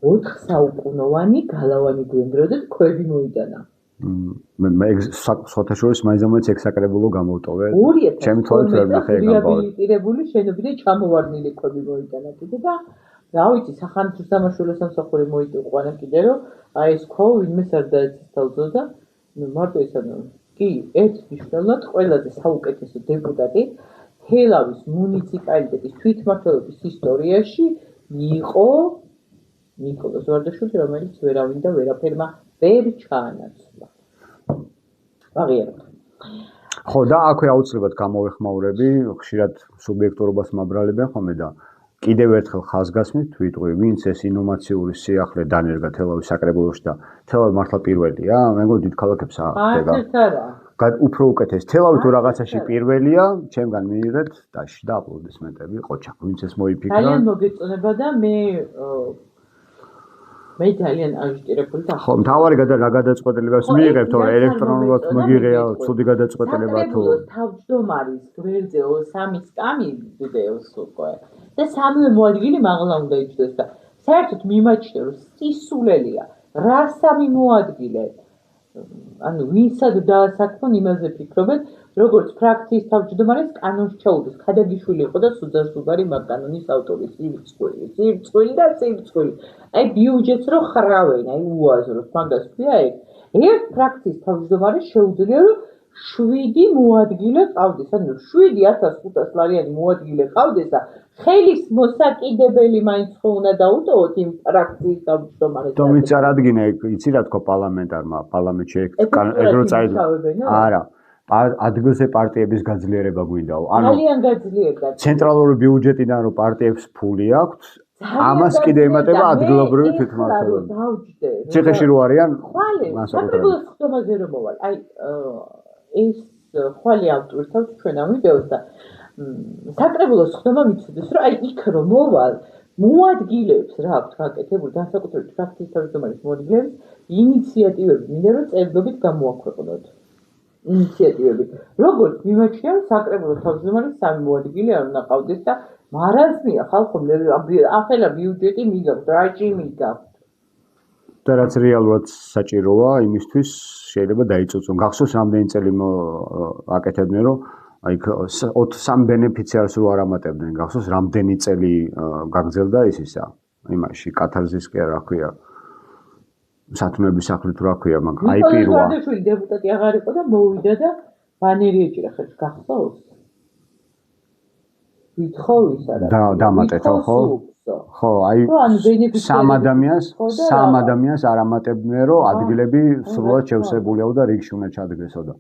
4 საუკუნოვანი გალავანი გვენდრო და ქვები მოიტანა.
მე სხვათა შორის მაინც ეგ საკრებულო გამოვტოვე.
ჩემი
თვალით ვერ ნახე ეგ ამბავი.
რეაბილიტირებული შენობიდან ჩამოვარდნილი ქვები მოიტანა კიდე და რა ვიცი, სახანძრო სამაშველო სამსახური მოიტანა კიდე რომ აი ეს ქო ვინმეს არ დაეცეთავდა და მარტო ეს ანუ კი, ერთ მნიშვნელოვნად ყველაზე საუკეთესო დეპუტატი თელავის მუნიციპალიტეტის თვითმმართველობის ისტორიაში იყო ნიკოლოზ ზვარდაშვილი, რომელიც ვერავინ და ვერაფერმა ვერ ჩაანაცვლა. აღიაროთ.
ხო და აქვე აუცილებლად გამოვეხმაურები, ხშირად სუბიექტურობას მაბრალებენ ხოლმე და კიდევ ერთხელ ხაზგასმით ვიტყვი, ვინც ეს ინოვაციური სიახლე დანერგა თელავის საკრებულოში და თელავი მართლა პირველია, მე მგონი დიდ ქალაქებს აღდება. უფრო უკეთეს. თელავი თუ რაღაცაში პირველია, ჩემგან მიიღეთ დაში და აპლოდისმენტები, ყოჩა, ვინც ეს მოიფიქრა.
ძალიან მოგეწონება და მე ძალიან აჟიტირებული და
ხო, მთავარი რა გადაწყვეტილებას მიიღებთ, თორე ელექტრონულად მოგიღია ცუდი გადაწყვეტილება თუ
თავმჯდომარის გვერდზე 3 სკამი ვიდეოს უკვე და სამივე მოადგილე მაღლა უნდა იჯდეს და საერთოდ მიმაჩნია რომ სისულელია რა სამი მოადგილე ანუ ვინცად დაასაქმონ იმაზე ფიქრობენ როგორც ფრაქციის თავმჯდომარის კანონს ჩაუდეს ქადაგიშვილი იყო და სუძარსუბარი მაგ კანონის ავტორი სირცხვილი და სირცხვილი აი ბიუჯეტს რო ხრავენ აი უაზროს მაგას ქვია ეგ ერთ ფრაქციის თავმჯდომარის შეუძლია რომ 7 მოადგილე ყავდეს ანუ 7,500 ლარიანი მოადგილე ყავდეს და ხელის მოსაკიდებელი მაინც ხო უნდა დაუტოვოთ იმ ფრაქციის თავმჯდომარეს
და მიწარადგინე იცი რა თქო პარლამენტარმა პარლამენტში ეგ რო წაიდგა არა ადგილზე პარტიების გაძლიერება გვინდაო.
ძალიან გაძლიერდა.
ცენტრალური ბიუჯეტიდან რომ პარტიებს ფული აქვთ, ამას კიდე ემატება ადგილობრივი თვითმმართველობა. ციხეში რო არიან,
საკრებულოს ხდომაზე რომ მოვალ. აი ეს ხვალე ავტვირთავს ჩვენ ამ ვიდეოს და საკრებულოს ხდომა მიცოდეს, რომ აი იქ რომ მოვალ, მოადგილებს რა აქვს გაკეთებული, განსაკუთრებით ფრაქციის თავმჯდომარის მოადგილებს ინიციატივები, მინდა რომ წერილობით გამოაქვეყნოთ. ინიციატივები. როგორც მიმაჩნია, საკრებულოს თავმჯდომარის 3 მოადგილე არ უნდა ყავდეს და მარაზმია ხალხო, ახლა ბიუჯეტი მიგაქვთ, რაჭიმი გაქვთ.
და რაც რეალურად საჭიროა, იმისთვის შეიძლება დაიწუწონ. გახსოვს რამდენი წელი აკეთებდნენ, რომ აი 3 ბენეფიციარს რო არ ამატებდნენ. გახსოვს რამდენი წელი გაგრძელდა ის ისა. იმაში კათარზის კი რა ქვია. სათნოების სახლით რა ქვია, მაგ აი პირვა.
ვარდაშვილი დეპუტატი აღარ იყო და მოვიდა და ბანერი ეჭირა ხელს, გახსოვს? ვითხოვის არა.
დამატეთო ხო? ხო, აი 3 ადამიანს არ ამატებდნენ, რომ ადგილები სრულად შევსებულია და რიგში უნდა ჩადგესო და.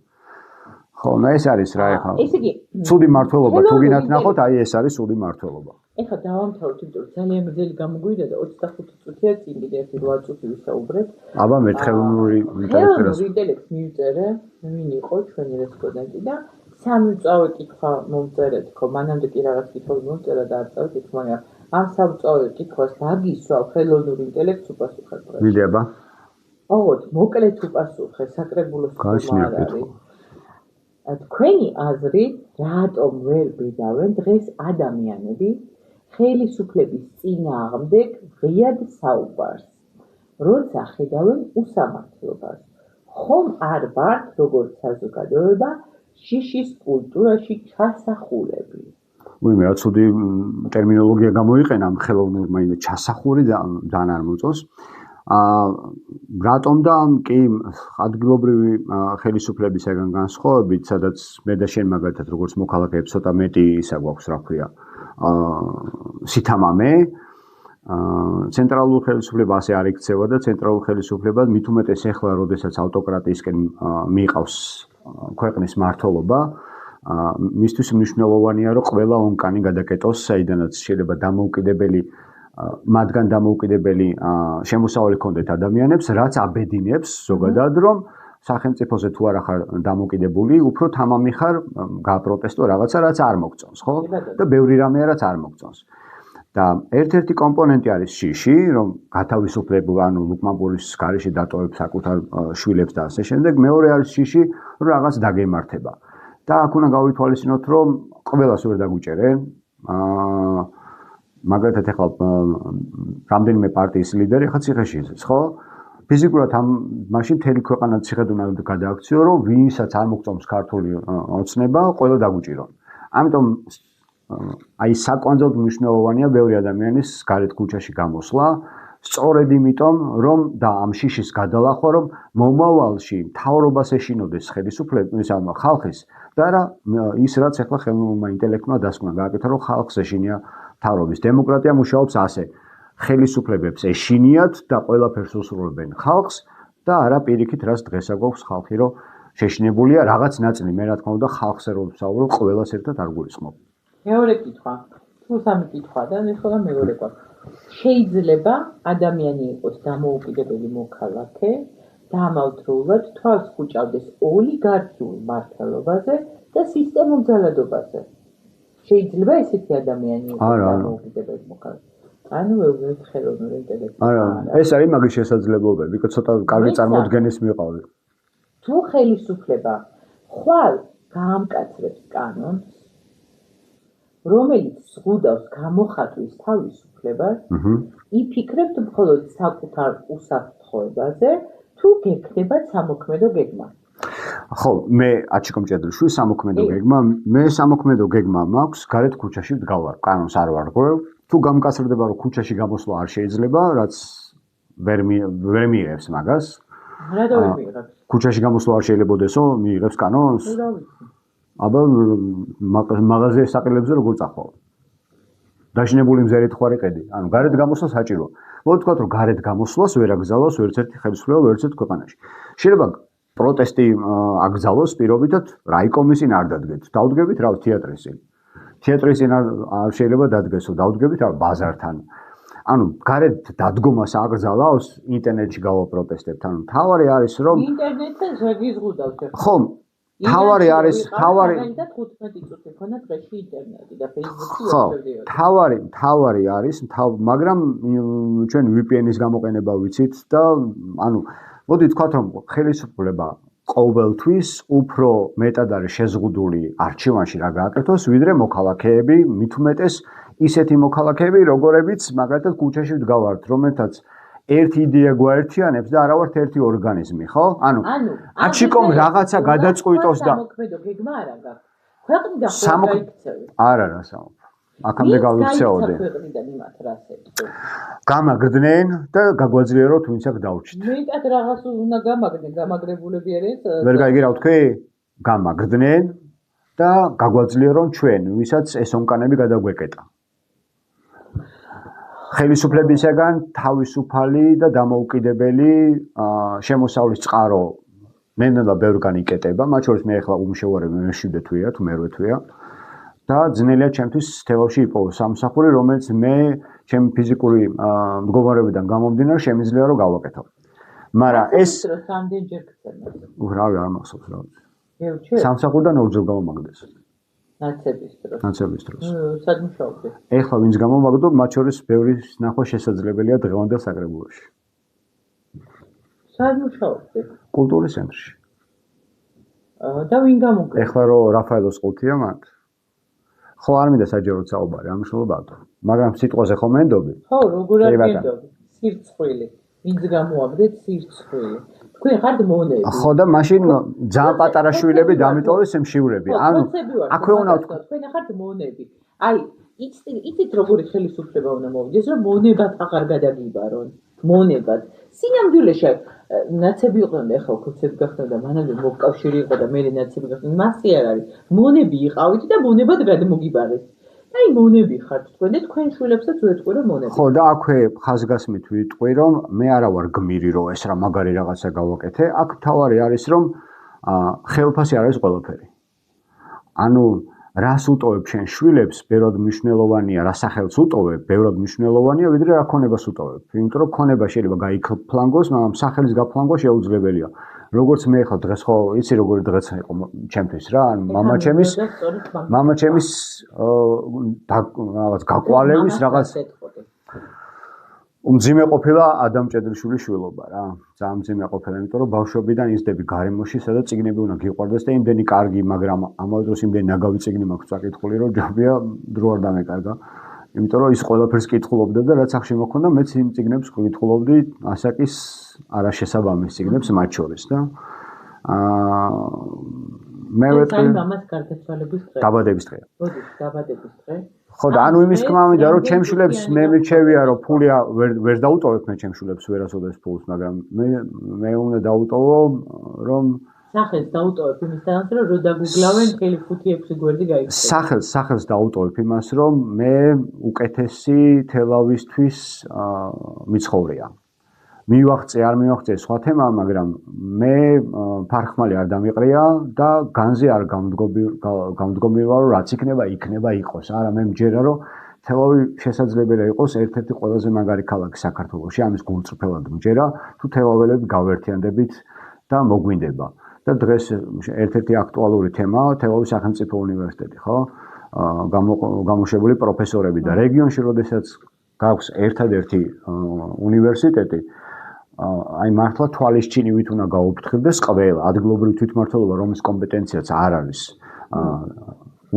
ხო, ეს არის რა ეხლა.
ესე იგი,
ცუდი მართლობა თუ გინათ ნახოთ, აი ეს არის ცუდი მართლობა.
ეხლა დავამთავროთ, იმიტომ რომ ძალიან მძელი გამოგვიდა და 25 წუთია წინ კიდე 8 წუთი ვისაუბრეთ.
აბა მე ხელოვნური
ინტელექტს მივწერე, ვინ იყო ჩვენი რესპონდენტი და 3 წავე კითხვა მომწერეთ, ხო, მანამდე კი რაღაც კითხვები მომწერა და არ წავე კითხვა, მაგრამ ამ 3 წავე კითხვას დაგისვავ ხელოვნურ ინტელექტს უპასუხებ.
მიდიება.
ოღონდ მოკლედ უპასუხე, საკრებულოს ხდომა არ არის. თქვენი აზრით, რატომ ვერ ბედავენ დღეს ადამიანები ხელისუფლების წინააღმდეგ ღიად საუბარს, როცა ხედავენ უსამართლობას? ხომ არ ვართ, როგორც საზოგადოება, შიშის კულტურაში ჩასახულები?
მე რა ცუდი ტერმინოლოგია გამოიყენა ამ ხელოვნურმა ინდა ჩასახური ძალიან არ მოწონს. რატომ და კი ადგილობრივი ხელისუფლებისგან განსხვავებით, სადაც მე და შენ მაგალითად როგორც მოქალაქეებს ცოტა მეტი ისა გვაქვს, რა ქვია, სითამამე, ცენტრალურ ხელისუფლებას ასე არ იქცევა და ცენტრალურ ხელისუფლებას მით უმეტეს ეხლა, როდესაც ავტოკრატიისკენ მიიყავს ქვეყნის მართლობა, მისთვის მნიშვნელოვანია, რომ ყველა ონკანი გადაკეტოს, საიდანაც შეიძლება დამოუკიდებელი მათგან დამოუკიდებელი შემოსავალი ქონდეთ ადამიანებს, რაც აბედინებს ზოგადად, რომ სახელმწიფოზე თუ არა ხარ დამოუკიდებული, უფრო თამამი ხარ გააპროტესტო რაღაცა, რაც არ მოგწონს, ხო? და ბევრი რამეა, რაც არ მოგწონს. და ერთ-ერთი კომპონენტი არის შიში, რომ გათავისუფლებული, ანუ ლუკმანპურის გარეშე დატოვებს საკუთარ შვილებს და ასე შემდეგ. მეორე არის შიში, რომ რაღაც დაგემართება. და აქ უნდა გავითვალისწინოთ, რომ ყველას ვერ დაგვიჭერენ. მაგალითად ახლა რამდენიმე პარტიის ლიდერი ხა ციხეში ის, ხო? ფიზიკურად ამ მაშინ მთელი ქვეყანა ციხედ უნდა გადააქციო, რომ ვინსაც არ მოგწონს ქართული ოცნება, ყველა დაგვიჭირონ. ამიტომ აი საკვანძოდ მნიშვნელოვანია ბევრი ადამიანის გარეთ ქუჩაში გამოსვლა, სწორედ იმიტომ, რომ და ამ შიშის გადალახვა, რომ მომავალში მთავრობას ეშინოდეს ხელისუფლების ამ ხალხის და რა ის რაც ახლა ხელოვნურმა ინტელექტმა დასკვნა გააკეთა, რომ ხალხს ეშინია მთავრობის. დემოკრატია მუშაობს ასე. ხელისუფლებებს ეშინიათ და ყველაფერს უსრულებენ ხალხს და არა პირიქით, რაც დღეს აგვაქვს ხალხი, რომ შეშინებულია რაღაც ნაწილი, მე რა თქმა უნდა ხალხზე რომ ვსაუბრობ, ყველას ერთად არ გულისხმობ.
მეორე კითხვა. თუ 3 კითხვა და ახლა მეორე გვაქვს. შეიძლება ადამიანი იყოს დამოუკიდებელი მოქალაქე და ამავდროულად თვალს ხუჭავდეს ოლიგარქიულ მართლობაზე და სისტემურ ძალადობაზე. შეიძლება ესეთი ადამიანი იყოს დამოუკიდებელი მოქალაქე. ანუ ვეუბნებით ხელოვნურ ინტელექტს.
არა, ეს არის მაგის შესაძლებლობები, იქ ცოტა კარგი წარმოდგენის მიყავი.
თუ ხელისუფლება ხვალ გაამკაცრებს კანონს, რომელიც ზღუდავს გამოხატვის თავისუფლებას, იფიქრებთ მხოლოდ საკუთარ უსაფრთხოებაზე, თუ გექნებათ სამოქმედო გეგმა.
ხო, მე აჩიკომჭედრიშვილი სამოქმედო გეგმა, მე სამოქმედო გეგმა მაქვს, გარეთ ქუჩაში ვდგავარ, კანონს არ ვარღვევ. თუ გამკაცრდება, რომ ქუჩაში გამოსვლა არ შეიძლება, რაც ვერ მიიღებს მაგას.
რატო ვერ მიიღებს?
ქუჩაში გამოსვლა არ შეიძლებოდესო, მიიღებს კანონს? აბა მაღაზია საყელებზე როგორ წახვალ? დაშინებული მზერით ხარ იყედი. ანუ გარეთ გამოსვლა საჭიროა. მოვთქვათ, რომ გარეთ გამოსვლას ვერ აგზავნოს ვერც ერთი ხელისუფლება, ვერც ერთ ქვეყანაში. შეიძლება პროტესტი აკრძალოს პირობითად რაიკომის წინ არ დადგეთ. დავდგებით რა თეატრის წინ. თეატრის წინ არ შეიძლება დადგესო, დავდგებით რა ბაზართან. ანუ გარეთ დადგომას აკრძალავს ინტერნეტში გავაპროტესტებთ. ანუ თავარი არის რომ
ინტერნეტზე ზეგიზღუდავთ.
ხო, თავარი არის თავარი
და 15 წუთი ქონა დღეში ინტერნეტი და Facebook-ი
ხო,
ვებსტები.
თავარი არის, მაგრამ ჩვენ VPN-ის გამოყენება ვიცით და ანუ მოდი თქვათ რომ ხელისუფლება ყოველთვის უფრო მეტად არის შეზღუდული არჩევანში რა გააკეთოს, ვიდრე მოქალაქეები, მით უმეტეს ისეთი მოქალაქეები, როგორებიც მაგალითად ქუჩაში ვდგავართ, რომელთაც ერთი იდეა გვაერთიანებს და არა ვართ ერთი ორგანიზმი, ხო? ანუ აჩიკომ რაღაცა გადაწყვიტოს და
მოქმედო გეგმა არა გაქვს. ქვეყნიდან ხო გაიქცევი.
არა, აქამდე გავიქცეოდე.
ქვეყნიდან იმათ რასებს.
გამაგრდნენ და გაგვაძლიეროთ ვინც აქ დავრჩით.
მეტად რაღაც უნდა გამაგრდნენ, გამაგრებულები არიან.
ვერ გაიგე რა ვთქვი? გამაგრდნენ და გაგვაძლიერონ ჩვენ, ვისაც ეს ონკანები გადაგვეკეტა. ხელისუფლებისგან თავისუფალი და დამოუკიდებელი შემოსავლის წყარო ნელა ბევრგან იკეტება, მათ შორის მე ახლა უმშევარები მე-7 თვეა თუ მე-8 თვეა და ძნელია ჩემთვის თელავში იპოვო სამსახური, რომელიც მე ჩემი ფიზიკური მდგომარეობიდან გამომდინარე შემიძლია რომ გავაკეთო. მაგრამ ეს
რამდენჯერ გწევნა?
რავი არ მახსოვს რა. სამსახურიდან ორჯერ გავამაგდეს. ნაცების დროს.
სად მუშაობდი?
ეხლა ვინც გამომაგდო, მათ შორის ბევრი ნახვა შესაძლებელია დღევანდელ საკრებულოში.
სად მუშაობდი?
კულტურის ცენტრში.
და ვინ გამოგდა?
ეხლა რო რაფაელოს ყუთია მათ. ხო არ მინდა საჯაროდ საუბარი, ამ მშობლობათო. მაგრამ სიტყვაზე ხომ მენდობი?
ხო, როგორ არ მენდობი? სირცხვილი. ვინც გამოაგდეთ სირცხვილი. თქვენ ხართ მონები.
ხო და მაშინ ძალიან პატარა შვილები დამიტოვეს შემშივრები. ანუ აქვე უნდა ვთქვა,
თქვენ ხართ მონები. აი, იცით როგორი ხელისუფლება უნდა მოვიდეს, რომ მონებად აღარ გადაგიბარონ. მონებად. სინამდვილეში ნაცები იყვნენ და ახლა ქუცები გახდნენ და მანამდე მოკავშირი იყო და მე ნაცები გახდნენ. მასე არ არის. მონები იყავით და მონებად გადმოგიბარეთ. აი მონები ხართ თქვენ და თქვენ შვილებსაც უეთყვი რომ მონები.
ხო და აქვე ხაზგასმით ვიტყვი რომ მე არა ვარ გმირი რომ ეს რა მაგარი რაღაცა გავაკეთე. აქ თავარი არის რომ ხელფასი არ არის ყველაფერი. ანუ რას უტოვებ შენ შვილებს, ბევრად მნიშვნელოვანია, რა სახელს უტოვებ, ბევრად მნიშვნელოვანია, ვიდრე რა ქონებას უტოვებ. იმიტომ რომ ქონება შეიძლება გაიფლანგოს, მაგრამ სახელის გაფლანგვა შეუძლებელია. როგორც მე ხალ დღეს ხო იცი როგორი დღეც იყო ჩემთვის რა, მამაჩემის რაღაც გაკვალების რაღაც უმძიმე ყოფილა ადამ ჭედრიშვილის შვილობა რა. ძალიან მძიმე ყოფილა, იმიტომ რომ ბავშვობიდან იზრდები გარემოში, სადაც წიგნები უნდა გიყვარდეს და იმდენი კარგი, მაგრამ ამავე დროს იმდენი ნაგავი წიგნი მაქვს წაკითხული, რომ ჯობია დრო არ დამეკარგა. იმიტომ რომ ის ყველაფერს კითხულობდა და რაც ახში მოქონდა, მეც იმ წიგნებს კითხულობდი, ასაკის არაშესაბამის წიგნებს მათ შორის და მე ვეთქვი
მამას გარდაცვალების დღე.
დაბადების დღე.
მოდი, დაბადების დღე.
ხო და ანუ იმის თქმა მინდა რომ ჩემ შვილებს მე მირჩევია რომ ფული ვერ დაუტოვებ მე ჩემ შვილებს ვერასოდეს ფულს, მაგრამ მე უნდა დაუტოვო რომ
სახელს დაუტოვებ იმისთანაც რომ დაგუგლავენ მთელი 5-6 გვერდი გაიქცეს.
სახელს დაუტოვებ იმას რომ მე უკეთესი თელავისთვის მიცხოვრია. მივახცე არ მივახცე სხვა თემა, მაგრამ მე ფარხმალი არ დამიყრია და განზე არ გამდგომი ვარ რომ რაც იქნება იყოს. არა მე მჯერა რომ თელავი შესაძლებელია იყოს ერთ-ერთი ყველაზე მაგარი ქალაქი საქართველოში, ამის გულწრფელად მჯერა თუ თელაველები გავერთიანდებით და მოგვინდება. და დღეს ერთ-ერთი აქტუალური თემაა თელავის სახელმწიფო უნივერსიტეტი, ხო? გამოშვებული პროფესორები და რეგიონში როდესაც გაქვს ერთადერთი უნივერსიტეტი, აი მართლა თვალისჩინივით უნდა გაუფრთხილდეს ყველა ადგილობრივი თვითმმართველობა, რომლის კომპეტენციაც არ არის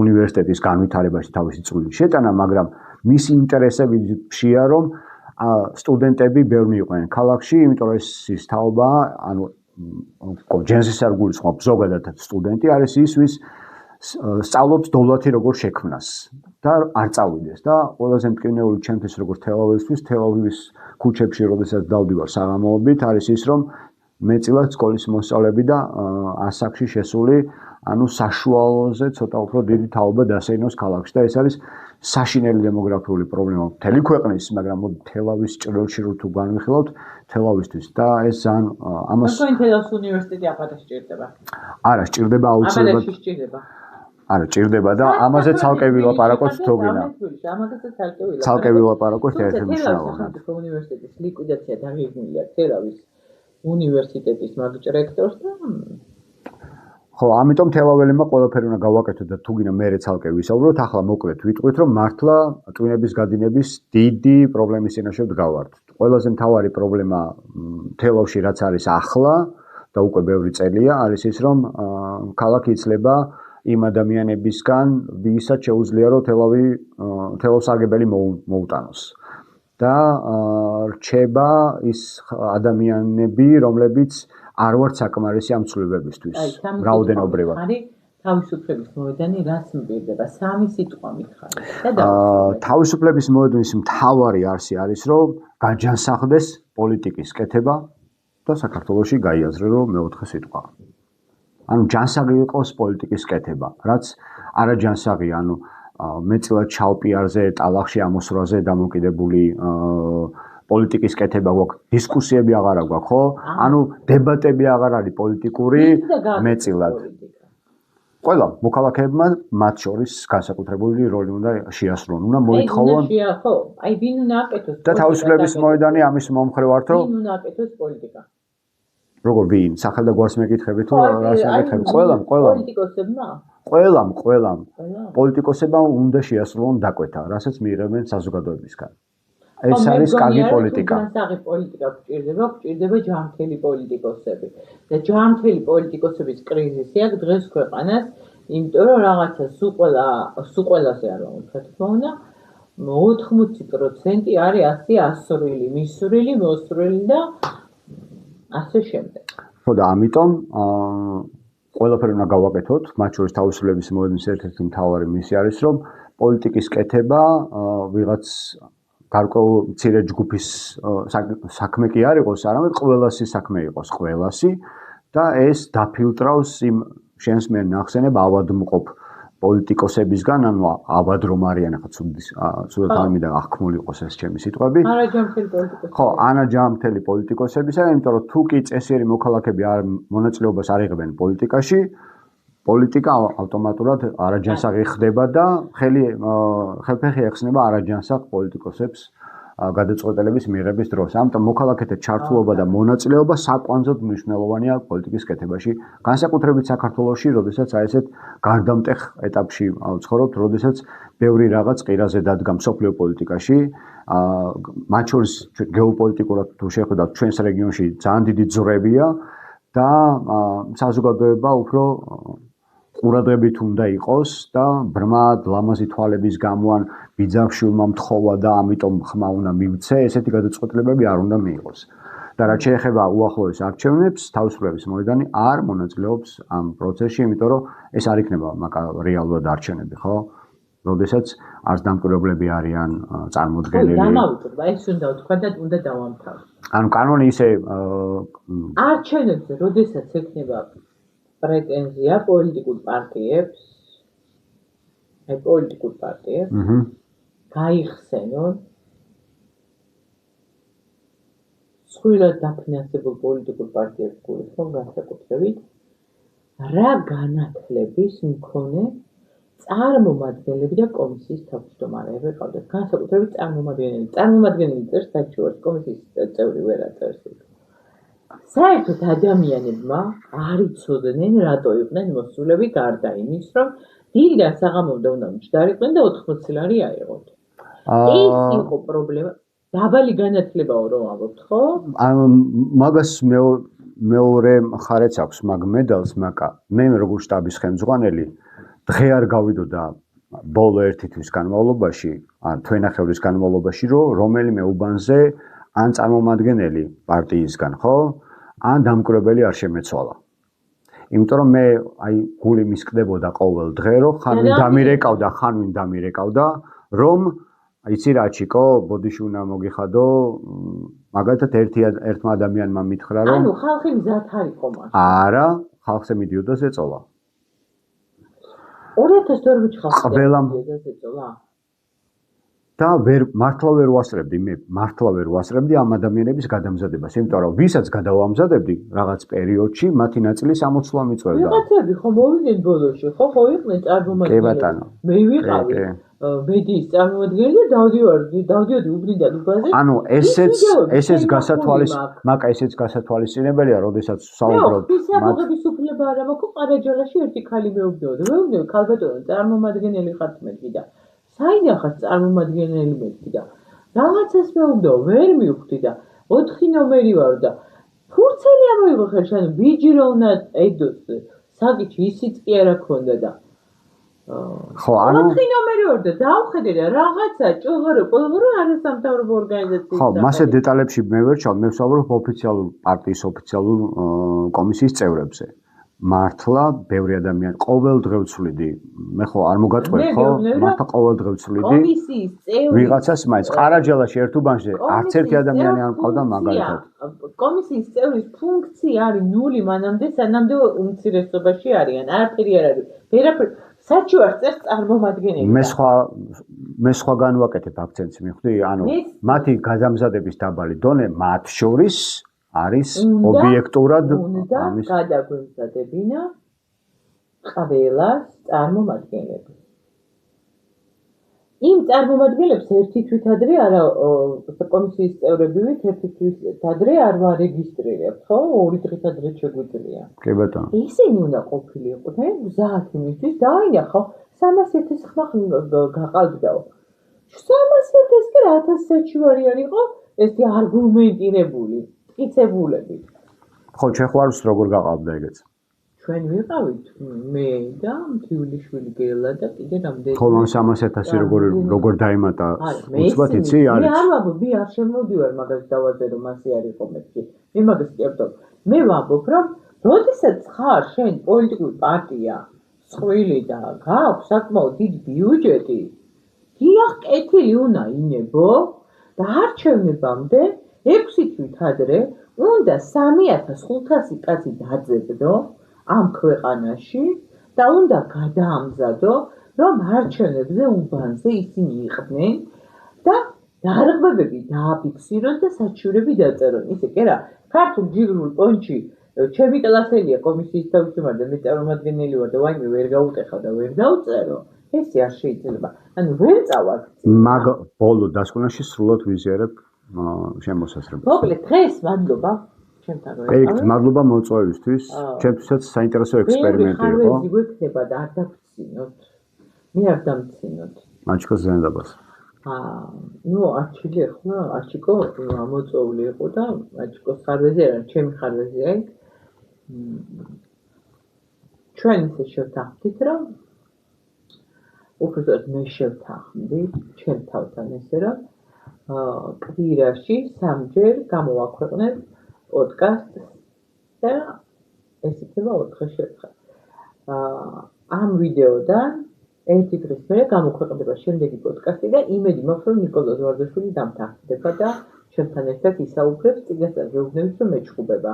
უნივერსიტეტის განვითარებაში თავისი წვლილი შეტანა, მაგრამ მისი ინტერესებია რომ სტუდენტები ბევრი იყვნენ ქალაქში, იმიტომ რომ ეს თაობა, ანუ ჯენსის არ გულისხმობ ზოგადად სტუდენტი არის ის, ვის სწავლობს დოლათი როგორ შექმნას და არ წავიდეს და ყველაზე მტკივნეული ჩემთვის როგორც თელაველისთვის, თელავის ქუჩებში როდესაც დავდივარ საღამოობით, არის ის რომ მეწილად სკოლის მოსწავლეები და ასაკში შესული, ანუ საშუალოზე ცოტა უფრო დიდი თაობა დასეინოს ქალაქში და ეს არის საშინელი დემოგრაფიული პრობლემა მთელი ქვეყნის, მაგრამ თელავის ჭრილში რო თუ განვიხილავთ, თელავისთვის და ეს ძალიან ამას
თქვენ თელავის უნივერსიტეტი აღარ სჭირდება.
არა, სჭირდება აუცილებლად.
ამაზე სჭირდება.
არა, ჭირდება და ამაზე ცალკე ვილაპარაკოთ თოგინა. ცალკე ვილაპარაკოთ ერთ მნიშვნელოვნად.
თელავის უნივერსიტეტის ლიკვიდაცია დაგეგმილია თელავის უნივერსიტეტის მაგისტრექტორს და
ხო, ამიტომ თელაველებმა ყველაფერი უნდა გავაკეთოთ და თუგინა მე ცალკე ვისაუბროთ, ახლა მოკლედ ვიტყვით, რომ მართლა ტვინების გადინების დიდი პრობლემის წინაშე ვდგავართ. ყველაზე მთავარი პრობლემა თელავში რაც არის ახლა და უკვე ბევრი წელია, არის ის, რომ ქალაქი იცლება იმ ადამიანებისგან, ვისაც შეუძლია რომ თელავს აგებელი მოუტანოს. და რჩება ის ადამიანები, რომლებიც არ ვართ საკმარისი ამ ცვლილებებისთვის, რაოდენობრივად.
თავისუფლების მოედანი რას მბირდება? სამი სიტყვა მითხარი.
თავისუფლების მოედნის მთავარი არსი არის, რომ გაჯანსაღდეს პოლიტიკის კეთება და საქართველოში გაიაზრე, რომ მეოთხე სიტყვა. ანუ ჯანსაღი იყოს პოლიტიკის კეთება, რაც არაჯანსაღია, ანუ მეტწილად ჩალპიარზე, ტალახში ამოსვლაზე დამოკიდებული პოლიტიკის კეთება გვაქვს, დისკუსიები აღარ აქვს, ხო? ანუ დებატები აღარ არის პოლიტიკური, მეტწილად. ყველა მოქალაქეებმა მათ შორის განსაკუთრებული როლი უნდა შეასრულონ, უნდა მოითხოვონ.
ხო, აი ვინ უნდა აკეთოს?
და თავისუფლების მოედანი ამის მომხრე ვართ, რომ
ვინ უნდა აკეთოს პოლიტიკა?
როგორ ვინ? სახელ და გვარს მეკითხები თუ რას მეკითხები? ყველამ.
პოლიტიკოსებმა?
ყველამ. პოლიტიკოსებმა უნდა შეასრულონ დაკვეთა, რასაც მიიღებენ საზოგადოებისგან. ეს არის კარგი პოლიტიკა.
ჯანსაღი პოლიტიკა გვჭირდება ჯანმრთელი პოლიტიკოსები. და ჯანმრთელი პოლიტიკოსების კრიზისი აქვს დღეს ქვეყანას, იმიტომ რომ რაღაცა სულ ყველაზე არ ვამბობ, თქმა უნდა, 80% არის ასე ასრული, მისრული, მოსრული და ასე შემდეგ.
ხო და ამიტომ ყველაფერი უნდა გავაკეთოთ, მათ შორის თავისუფლების მოედნის ერთ-ერთი მთავარი მისია არის, რომ პოლიტიკის კეთება ვიღაც გარკვეულ მცირე ჯგუფის საქმე კი არ იყოს, არამედ ყველასი საქმე იყოს, ყველასი და ეს დაფილტრავს იმ შენს მე ნახსენებ ავადმყოფ პოლიტიკოსებისგან, ანუ ავად რომ არიან, ახლა ცუდად არ მინდა აღქმული იყოს ეს ჩემი სიტყვები.
ანაჯამთელი პოლიტიკოსები.
ხო, ანაჯამთელი პოლიტიკოსებისა, იმიტომ რომ თუ კი წესიერი მოქალაქეები არ მონაწილეობას არ იღებენ პოლიტიკაში, პოლიტიკა ავტომატურად არაჯანსაღი ხდება და ხელფეხი ეხსნება არაჯანსაღ პოლიტიკოსებს გადაწყვეტილების მიღების დროს. ამიტომ მოქალაქეთა ჩართულობა და მონაწილეობა საკვანძოდ მნიშვნელოვანია პოლიტიკის კეთებაში, განსაკუთრებით საქართველოში, როდესაც აი ესეთ გარდამტეხ ეტაპში ვცხოვრობთ, როდესაც ბევრი რაღაც ყირაზე დადგა მსოფლიო პოლიტიკაში, მათ შორის გეოპოლიტიკურად თუ შეხედავთ, ჩვენს რეგიონში ძალიან დიდი ძვრებია და საზოგადოება უფრო ყურადღებით უნდა იყოს და ბრმად ლამაზი თვალების გამო ან ბიძახშვილმა მთხოვა და ამიტომ ხმა უნდა მივცე, ესეთი გადაწყვეტილებები არ უნდა მიიღოს. და რაც შეეხება უახლოეს არჩევნებს, თავისუფლების მოედანი არ მონაწილეობს ამ პროცესში, იმიტომ რომ ეს არ იქნება რეალურად არჩევნები, ხო? როდესაც არც დამკვირვებლები არიან წარმოდგენილი.
დამავიწყდა, ეს უნდა ვთქვა და უნდა დავამთავროთ.
ანუ კანონი ისე
არჩევნებზე, როდესაც ექნება პრეტენზია პოლიტიკურ პარტიებს, გაიხსენონ სხვილად დაფინანსებულ პოლიტიკურ პარტიებს გულისხმობ განსაკუთრებით, რა განათლების მქონე წარმომადგენლები და კომისიის თავმჯდომარეები ყავდათ. განსაკუთრებით წარმომადგენელი წერს საჩუარს, კომისიის წევრი ვერ აწერს. საერთოდ ადამიანებმა არ იცოდნენ, რატო იყვნენ მოსულები გარდა იმის, რომ დილიდან საღამომდე უნდა მჯდარიყვნენ და 80 ლარი აიღოთ. ეს იყო პრობლემა. დაბალი განათლებაო რომ ამბობთ, ხო?
მაგას მეორე მხარეც აქვს მაგ მედალს, მე როგორც შტაბის ხელმძღვანელი დღე არ გავიდოდა ბოლო ერთი თვის განმავლობაში, ან თვენახევრის განმავლობაში, რომ რომელიმე უბანზე ან წარმომადგენელი პარტიისგან, ხო? ან დამკვირვებელი არ შემეცვალა. იმიტომ რომ მე აი გული მისკდებოდა ყოველ დღე, რომ ხან ვინ დამირეკავდა, რომ იცი რა ჩიკო, ბოდიში უნდა მოგიხადო, მაგალითად ერთმა ადამიანმა მითხრა, რომ
ანუ ხალხი მზად არ იყო მას.
არა, ხალხზე მიდიოდა ზეწოლა.
2012 ხალხი მიდიოდა ზეწოლა.
და მართლა ვერ ვასწრებდი ამ ადამიანების გადამზადებას, იმიტომ რომ ვისაც გადავამზადებდი რაღაც პერიოდში, მათი ნაწილი სამოცლა მიწვევდა.
ვიღაცები ხო მოვიდნენ ბოლოში, ხო იყვნენ წარმომადგენლები. მე ვიყავი მედიის წარმომადგენელი და დავდიოდი უბრინდად უბაზე.
ანუ ესეც გასათვალისწინებელია, როდესაც საუბრობ
მისაღების უფლება არ მაქვს, ყარაჯალაში ერთი ქალი მეუბნეოდა. მეუბნები ქალბატონო წარმომადგენელი ხართ მეთქი და საინახავს წარმომადგენელი მეთქი და რაღაცას მეუბნეო, ვერ მივხვდი და 4 ნომერი ვარ და ფურცელი ამოიღო ხელში, ანუ ბიჯი რო უნდა ედოს საკითხი ისიც კი არა ქონდა და
ხო, ანუ
4 ნომერი ვარ და დავხედე და რაღაცა ჭოღორო არასამთავრობო ორგანიზაციის
ხო, მასე დეტალებში მე ვერ ჩავ, მე ვსაუბრობ პარტიის ოფიციალურ კომისიის წევრებზე. მართლა ბევრი ადამიანი ყოველდღე ვცვლიდი. მე ხო არ მოგაწყვეტ ხო? მართლა ყოველდღე ვცვლიდი.
კომისიის წევრი
ვიღაცას მაინც ყარაჯალაში ერთ უბანში არც ერთი ადამიანი არ მყავდა მაგალითად.
კომისიის წევრის ფუნქცია არის ნული მანამდე, სანამდე უმცირესობაში არიან. არაფერი არ არის. ვერაფერი საჩუარ წერს წარმომადგენელი.
მე სხვაგან ვაკეთებ აქცენტს, მიხვდი? ანუ მათი გადამზადების დაბალი დონე მათ შორის არის ობიექტურად
ამის გადაგვემზადებინა ყველას წარმომადგენლები. იმ წარმომადგენლებს ერთი თვით ადრე არა კომისიის წევრებივით ერთი თვით ადრე არ ვარეგისტრირებთ, ხო? 2 დღით ადრე შეგვიძლია.
კი ბატონო.
ისინი უნდა ყოფილიყვნენ გზად იმისთვის დაინახო 300,000 ხმა გაყალბდაო. 300,000 კი 1000-ში ვარიან იყო ეს არგუმენტირებული. მტკიცებულები.
ხო, ჩვენ ხوارს როგორ გაყავდა ეგეც?
ჩვენ ვიყავით მე და მთიულიშვილი გელა და კიდე რამდენი.
ხო, 300,000 როგორ დაემატა? უცბად იცი არის.
მე არ ვამბობ, მე არ შემოვდივარ მაგას დავაზე რომ ასე არ იყო მეთქი. მე მაგას კი არ ვამბობ. მე ვამბობ, რომ როდესაც ხარ შენ პოლიტიკური პარტია, წყვილი და გაქვს საკმაოდ დიდი ბიუჯეტი, დიახ, კეთილი უნდა ინებო და არჩევნებამდე 6 თვით ადრე უნდა 3,500 კაცი დაძებნო ამ ქვეყანაში და უნდა გადაამზადო, რომ არჩევნებზე უბანზე ისინი იყვნენ და დარღვევები დააფიქსირონ და საჩივრები დაწერონ. ისე კი რა, ქართულ ჯიგრულ პონჩი ჩემი კლასელია კომისიის თავმჯდომარე და მე წარმომადგენელი ვარ და ვაიმე ვერ გაუტეხავ და ვერ დავწერო. ესე არ შეიძლება. ანუ ვერ წავარ.
მაგ ბოლო დასკვნაში სრულად ვიზიარებ შემოსასრებას.
მოკლედ დღეს მადლობა ჩემთან
ერთ მადლობა მოწვევისთვის. ჩემთვისაც საინტერესო ექსპერიმენტი იყო.
ხარვეზი გვექნება და არ დავცინოთ. მე არ დამცინოთ.
აჩკოს ზენდაბას.
ნუ აჩილი ხო, აჩიკო მოწვეული იყო და აჩიკოს ხარვეზი არა, ჩემი ხარვეზია. ჩვენ ისე შევთანხმდით, რომ უბრალოდ მე შევთანხმდი ჩემ თავთან ესე რომ კვირაში 3-ჯერ გამოვაქვეყნებ პოდკასტს და ეს იქნება 4 შეხვედრა. ამ ვიდეოდან ერთი დღის მერე გამოქვეყნდება შემდეგი პოდკასტი და იმედი მაქვს რომ ნიკოლოზ ვარდაშვილი დამთავრდება და ჩემთან ერთად ისაუბრებს წიგნასთან გეუბნებით რომ მეჩხუბება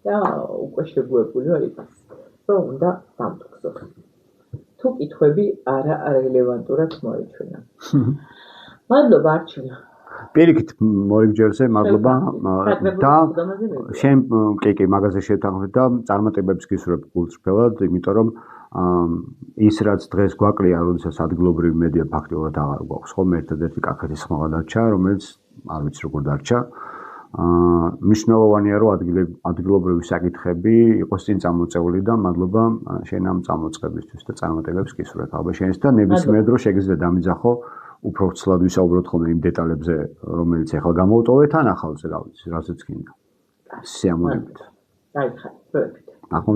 და უკვე შეგუებული ვარ იმას რომ უნდა დამტკიცო. თუ კითხვები არა რელევანტურად მოეჩვენა. მადლობა არჩინა.
პირიქით მორიგჯერზე მადლობა და შენ კი მაგაზე შევთანხმდით და წარმატებებს გისურვებ გულწრფელად, იმიტომ რომ ის რაც დღეს გვაკლია, როდესაც ადგილობრივი მედია ფაქტიურად აღარ გვაქვს, ხო, ერთადერთი კახეთის ხმა დარჩა, რომელიც არ ვიცი როგორ დარჩა. მნიშვნელოვანია რომ ადგილობრივი საკითხები იყოს წინ წამოწეული და მადლობა შენ ამ წამოწყებისთვის და წარმატებებს გისურვებ. ალბათ შენს და ნებისმიერ დროს შეგიძლია დამიძახო უფრო ცლად ვისაუბროთ ხოლმე იმ დეტალებზე, რომელიც ახლა გამოვტოვეთ ან ახალზე, რა ვიცი, რასაც გინდა. სიამოვნებით.
აი ხარ, პროექტი.
ახლა